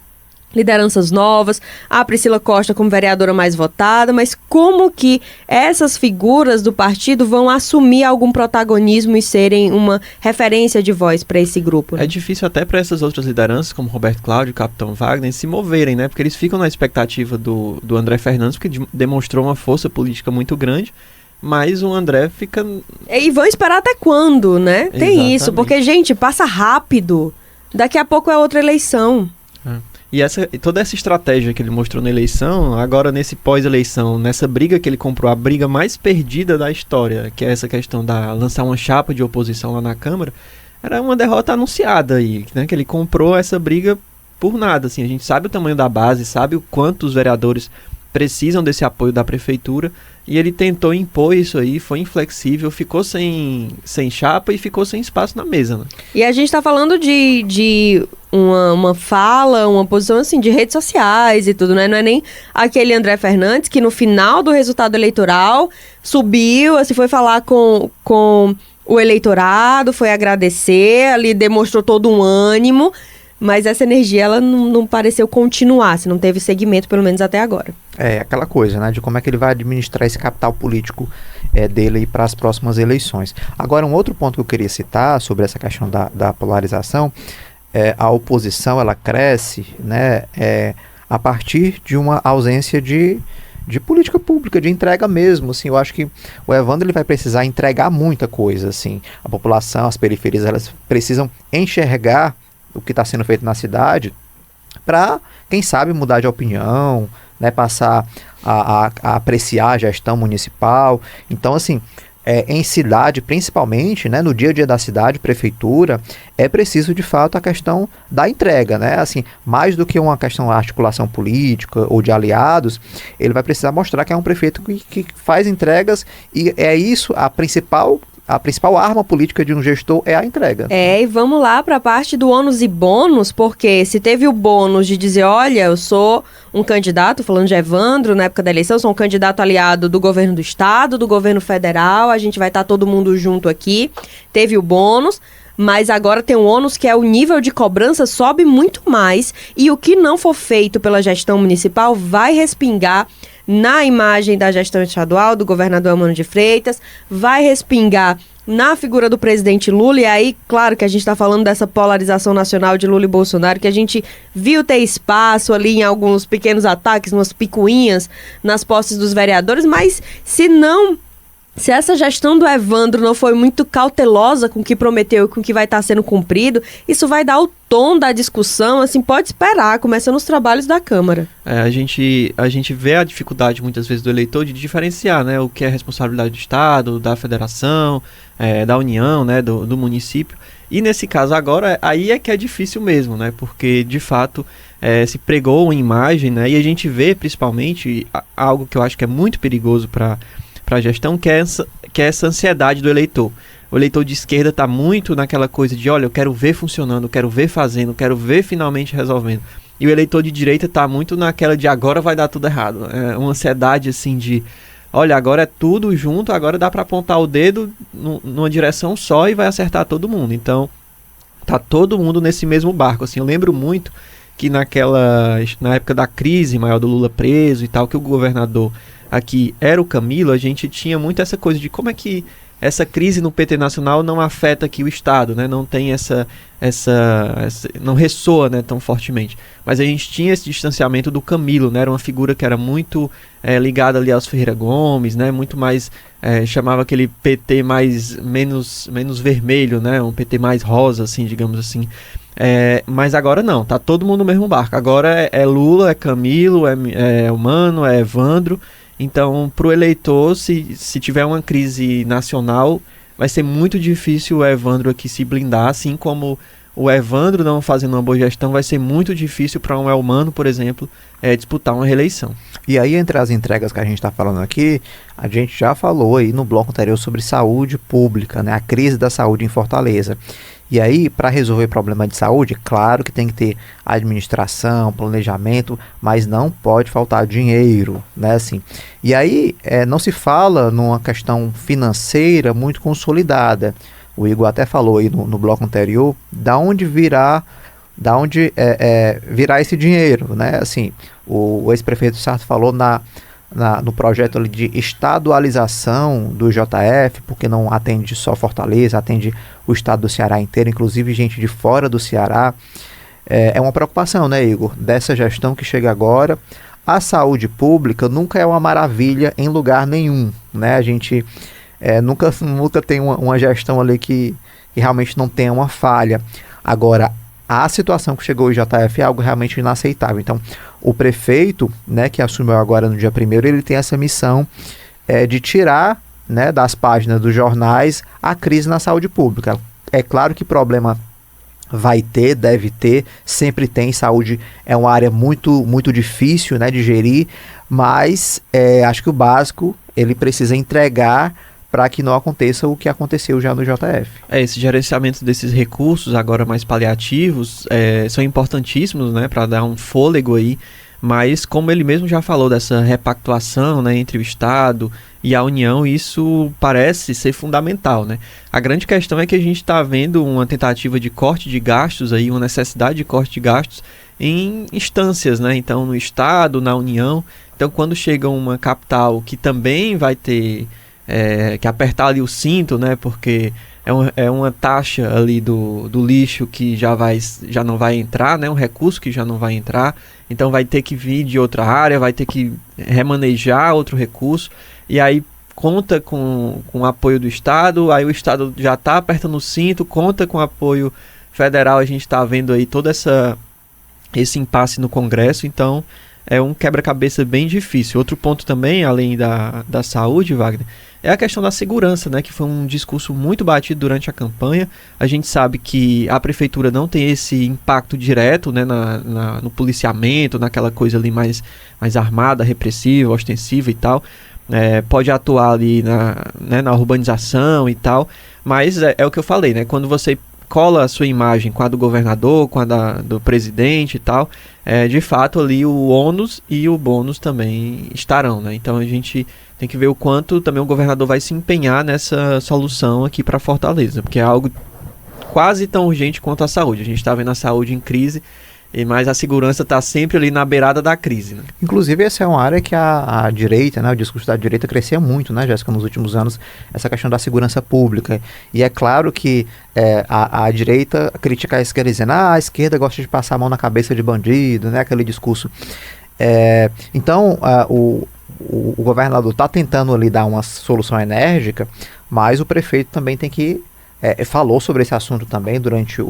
lideranças novas, a Priscila Costa como vereadora mais votada, mas como que essas figuras do partido vão assumir algum protagonismo e serem uma referência de voz para esse grupo? Né? É difícil até para essas outras lideranças, como Roberto Cláudio e Capitão Wagner, se moverem, né? Porque eles ficam na expectativa do André Fernandes, porque demonstrou uma força política muito grande, mas o André fica... E vão esperar até quando, né? Tem Exatamente. Isso, porque, gente, passa rápido. Daqui a pouco é outra eleição. E toda essa estratégia que ele mostrou na eleição, agora nesse pós-eleição, nessa briga que ele comprou, a briga mais perdida da história, que é essa questão da lançar uma chapa de oposição lá na Câmara, era uma derrota anunciada aí, né? Que ele comprou essa briga por nada, assim. A gente sabe o tamanho da base, sabe o quanto os vereadores precisam desse apoio da prefeitura, e ele tentou impor isso aí, foi inflexível, ficou sem chapa e ficou sem espaço na mesa, né? E a gente tá falando de uma fala, uma posição assim de redes sociais e tudo, né? Não é nem aquele André Fernandes que no final do resultado eleitoral subiu, assim, foi falar com o eleitorado, foi agradecer, ali demonstrou todo um ânimo, mas essa energia ela não pareceu continuar, se não teve segmento, pelo menos até agora. É aquela coisa, né, de como é que ele vai administrar esse capital político dele para as próximas eleições. Agora, um outro ponto que eu queria citar sobre essa questão da polarização, a oposição ela cresce, né, a partir de uma ausência de política pública, de entrega mesmo, assim. Eu acho que o Evandro ele vai precisar entregar muita coisa, assim. A população, as periferias, elas precisam enxergar o que está sendo feito na cidade para, quem sabe, mudar de opinião, né, passar a apreciar a gestão municipal. Então, assim, em cidade, principalmente, né, no dia a dia da cidade, prefeitura, é preciso, de fato, a questão da entrega, né? Assim, mais do que uma questão de articulação política ou de aliados, ele vai precisar mostrar que é um prefeito que faz entregas, e é isso a principal arma política de um gestor, é a entrega. E vamos lá para a parte do ônus e bônus, porque se teve o bônus de dizer, olha, eu sou um candidato, falando de Evandro, na época da eleição, sou um candidato aliado do governo do estado, do governo federal, a gente vai estar todo mundo junto aqui, teve o bônus, mas agora tem um ônus que é o nível de cobrança sobe muito mais, e o que não for feito pela gestão municipal vai respingar na imagem da gestão estadual, do governador Eumano de Freitas, vai respingar na figura do presidente Lula, e aí, claro que a gente está falando dessa polarização nacional de Lula e Bolsonaro, que a gente viu ter espaço ali em alguns pequenos ataques, umas picuinhas nas posses dos vereadores, mas se essa gestão do Evandro não foi muito cautelosa com o que prometeu e com o que vai estar sendo cumprido, isso vai dar o tom da discussão, assim, pode esperar, começando os trabalhos da Câmara. A gente vê a dificuldade, muitas vezes, do eleitor de diferenciar, né, o que é responsabilidade do Estado, da Federação, da União, né, do município. E nesse caso agora, aí é que é difícil mesmo, né, porque, de fato, se pregou uma imagem, né, e a gente vê, principalmente, algo que eu acho que é muito perigoso para a gestão, que é essa ansiedade do eleitor. O eleitor de esquerda está muito naquela coisa de, olha, eu quero ver funcionando, quero ver fazendo, quero ver finalmente resolvendo. E o eleitor de direita está muito naquela de agora vai dar tudo errado. É uma ansiedade assim de, olha, agora é tudo junto, agora dá para apontar o dedo numa direção só e vai acertar todo mundo. Então, tá todo mundo nesse mesmo barco. Assim, eu lembro muito que na época da crise maior do Lula preso e tal, que o governador aqui era o Camilo, a gente tinha muito essa coisa de como é que essa crise no PT nacional não afeta aqui o Estado, né? Não tem não ressoa, né, tão fortemente. Mas a gente tinha esse distanciamento do Camilo, né? Era uma figura que era muito ligada ali aos Ferreira Gomes, né? Muito mais, chamava aquele PT menos vermelho, né? Um PT mais rosa, assim, digamos assim. Mas agora não, tá todo mundo no mesmo barco. Agora é Lula, é Camilo, é Eumano, é Evandro. Então, para o eleitor, se tiver uma crise nacional, vai ser muito difícil o Evandro aqui se blindar, assim como o Evandro não fazendo uma boa gestão, vai ser muito difícil para um Eumano, por exemplo, disputar uma reeleição. E aí, entre as entregas que a gente está falando aqui, a gente já falou aí no bloco anterior sobre saúde pública, né? A crise da saúde em Fortaleza. E aí, para resolver problema de saúde, claro que tem que ter administração, planejamento, mas não pode faltar dinheiro, né, assim. E aí, não se fala numa questão financeira muito consolidada. O Igor até falou aí no bloco anterior, da onde virá esse dinheiro, né, assim. O ex-prefeito Sarto falou no projeto ali de estadualização do JF, porque não atende só Fortaleza, atende o estado do Ceará inteiro, inclusive gente de fora do Ceará. É uma preocupação, né, Igor, dessa gestão que chega agora. A saúde pública nunca é uma maravilha em lugar nenhum, né? A gente nunca tem uma gestão ali que realmente não tenha uma falha. Agora, a situação que chegou o JF é algo realmente inaceitável. Então, o prefeito, né, que assumiu agora no dia 1º, ele tem essa missão de tirar, né, das páginas dos jornais a crise na saúde pública. É claro que problema vai ter, deve ter, sempre tem. Saúde é uma área muito, muito difícil, né, de gerir, mas acho que o básico ele precisa entregar para que não aconteça o que aconteceu já no JF. Esse gerenciamento desses recursos, agora mais paliativos, são importantíssimos, né, para dar um fôlego aí, mas como ele mesmo já falou dessa repactuação, né, entre o Estado e a União, isso parece ser fundamental, né? A grande questão é que a gente está vendo uma tentativa de corte de gastos, aí, uma necessidade de corte de gastos em instâncias, né? Então, no Estado, na União. Então, quando chega uma capital que também vai ter que apertar ali o cinto, né? Porque é uma taxa ali do lixo que já não vai entrar, né? Um recurso que já não vai entrar. Então vai ter que vir de outra área, vai ter que remanejar outro recurso. E aí conta com o apoio do Estado, aí o Estado já está apertando o cinto, conta com o apoio federal. A gente está vendo aí todo esse impasse no Congresso. Então é um quebra-cabeça bem difícil. Outro ponto também, além da saúde, Wagner, é a questão da segurança, né, que foi um discurso muito batido durante a campanha. A gente sabe que a prefeitura não tem esse impacto direto, né, no policiamento, naquela coisa ali mais armada, repressiva, ostensiva e tal. Pode atuar ali na urbanização e tal, mas é o que eu falei, né, quando você cola a sua imagem com a do governador, com a do presidente e tal, de fato ali o ônus e o bônus também estarão, né? Então a gente tem que ver o quanto também o governador vai se empenhar nessa solução aqui para Fortaleza, porque é algo quase tão urgente quanto a saúde. A gente está vendo a saúde em crise, mas a segurança está sempre ali na beirada da crise, né? Inclusive, essa é uma área que a direita, né, o discurso da direita crescia muito, né, Jéssica, nos últimos anos, essa questão da segurança pública. E é claro que a direita critica a esquerda dizendo, a esquerda gosta de passar a mão na cabeça de bandido, né, aquele discurso. Então, o governador está tentando ali dar uma solução enérgica, mas o prefeito também tem que... falou sobre esse assunto também durante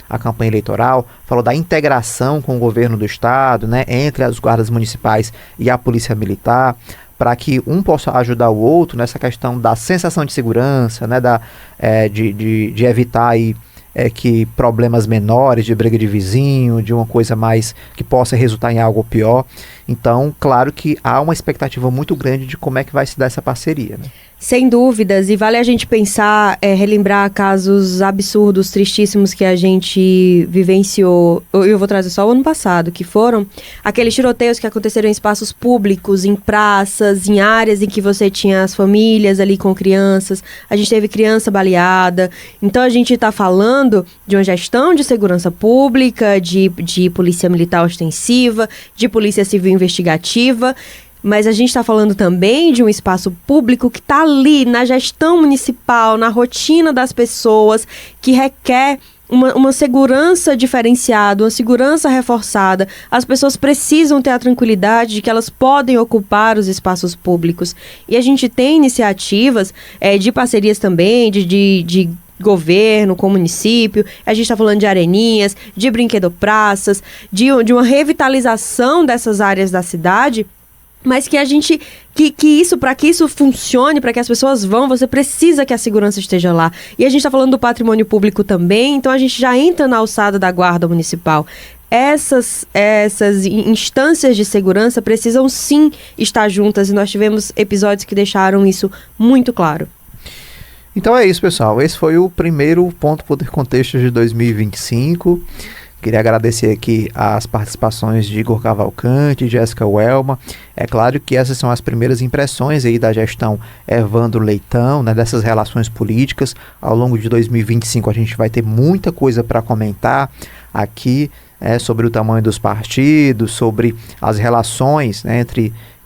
a campanha eleitoral, falou da integração com o governo do estado, né, entre as guardas municipais e a polícia militar, para que um possa ajudar o outro nessa questão da sensação de segurança, né, de evitar aí, que problemas menores, de briga de vizinho, de uma coisa mais que possa resultar em algo pior. Então, claro que há uma expectativa muito grande de como é que vai se dar essa parceria, né? Sem dúvidas, e vale a gente pensar, relembrar casos absurdos, tristíssimos que a gente vivenciou, eu vou trazer só o ano passado, que foram aqueles tiroteios que aconteceram em espaços públicos, em praças, em áreas em que você tinha as famílias ali com crianças, a gente teve criança baleada. Então a gente está falando de uma gestão de segurança pública, de polícia militar ostensiva, de polícia civil investigativa, mas a gente está falando também de um espaço público que está ali na gestão municipal, na rotina das pessoas, que requer uma segurança diferenciada, uma segurança reforçada. As pessoas precisam ter a tranquilidade de que elas podem ocupar os espaços públicos. E a gente tem iniciativas de parcerias também, de governo com o município. A gente está falando de areninhas, de brinquedopraças, de uma revitalização dessas áreas da cidade. Mas que a gente, para que isso funcione, para que as pessoas vão, você precisa que a segurança esteja lá. E a gente está falando do patrimônio público também, então a gente já entra na alçada da guarda municipal. Essas instâncias de segurança precisam sim estar juntas, e nós tivemos episódios que deixaram isso muito claro. Então é isso, pessoal. Esse foi o primeiro Ponto Poder Contexto de 2025. Queria agradecer aqui as participações de Igor Cavalcante, Jéssica Welma. É claro que essas são as primeiras impressões aí da gestão Evandro Leitão, né, dessas relações políticas. Ao longo de 2025 a gente vai ter muita coisa para comentar aqui, sobre o tamanho dos partidos, sobre as relações, né,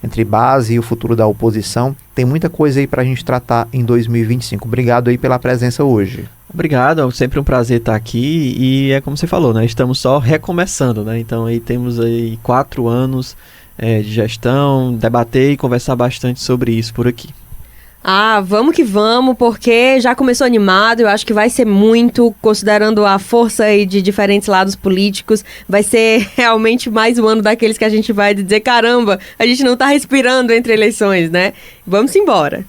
entre base e o futuro da oposição. Tem muita coisa aí para a gente tratar em 2025. Obrigado aí pela presença hoje. Obrigado, é sempre um prazer estar aqui e é como você falou, né? Estamos só recomeçando, né? Então aí temos aí 4 anos de gestão, debater e conversar bastante sobre isso por aqui. Vamos que vamos, porque já começou animado, eu acho que vai ser muito, considerando a força aí de diferentes lados políticos, vai ser realmente mais um ano daqueles que a gente vai dizer, caramba, a gente não tá respirando entre eleições, né? Vamos embora.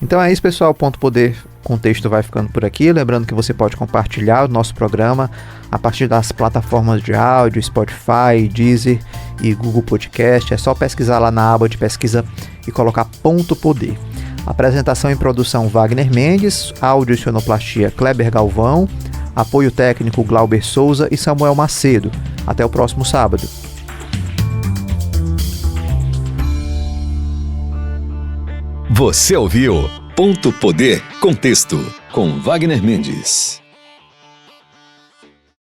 Então é isso, pessoal, Ponto Poder Contexto vai ficando por aqui. Lembrando que você pode compartilhar o nosso programa a partir das plataformas de áudio, Spotify, Deezer e Google Podcast. É só pesquisar lá na aba de pesquisa e colocar Ponto Poder. Apresentação e produção Wagner Mendes, áudio e sonoplastia Kleber Galvão, apoio técnico Glauber Souza e Samuel Macedo. Até o próximo sábado. Você ouviu Ponto Poder Contexto com Wagner Mendes.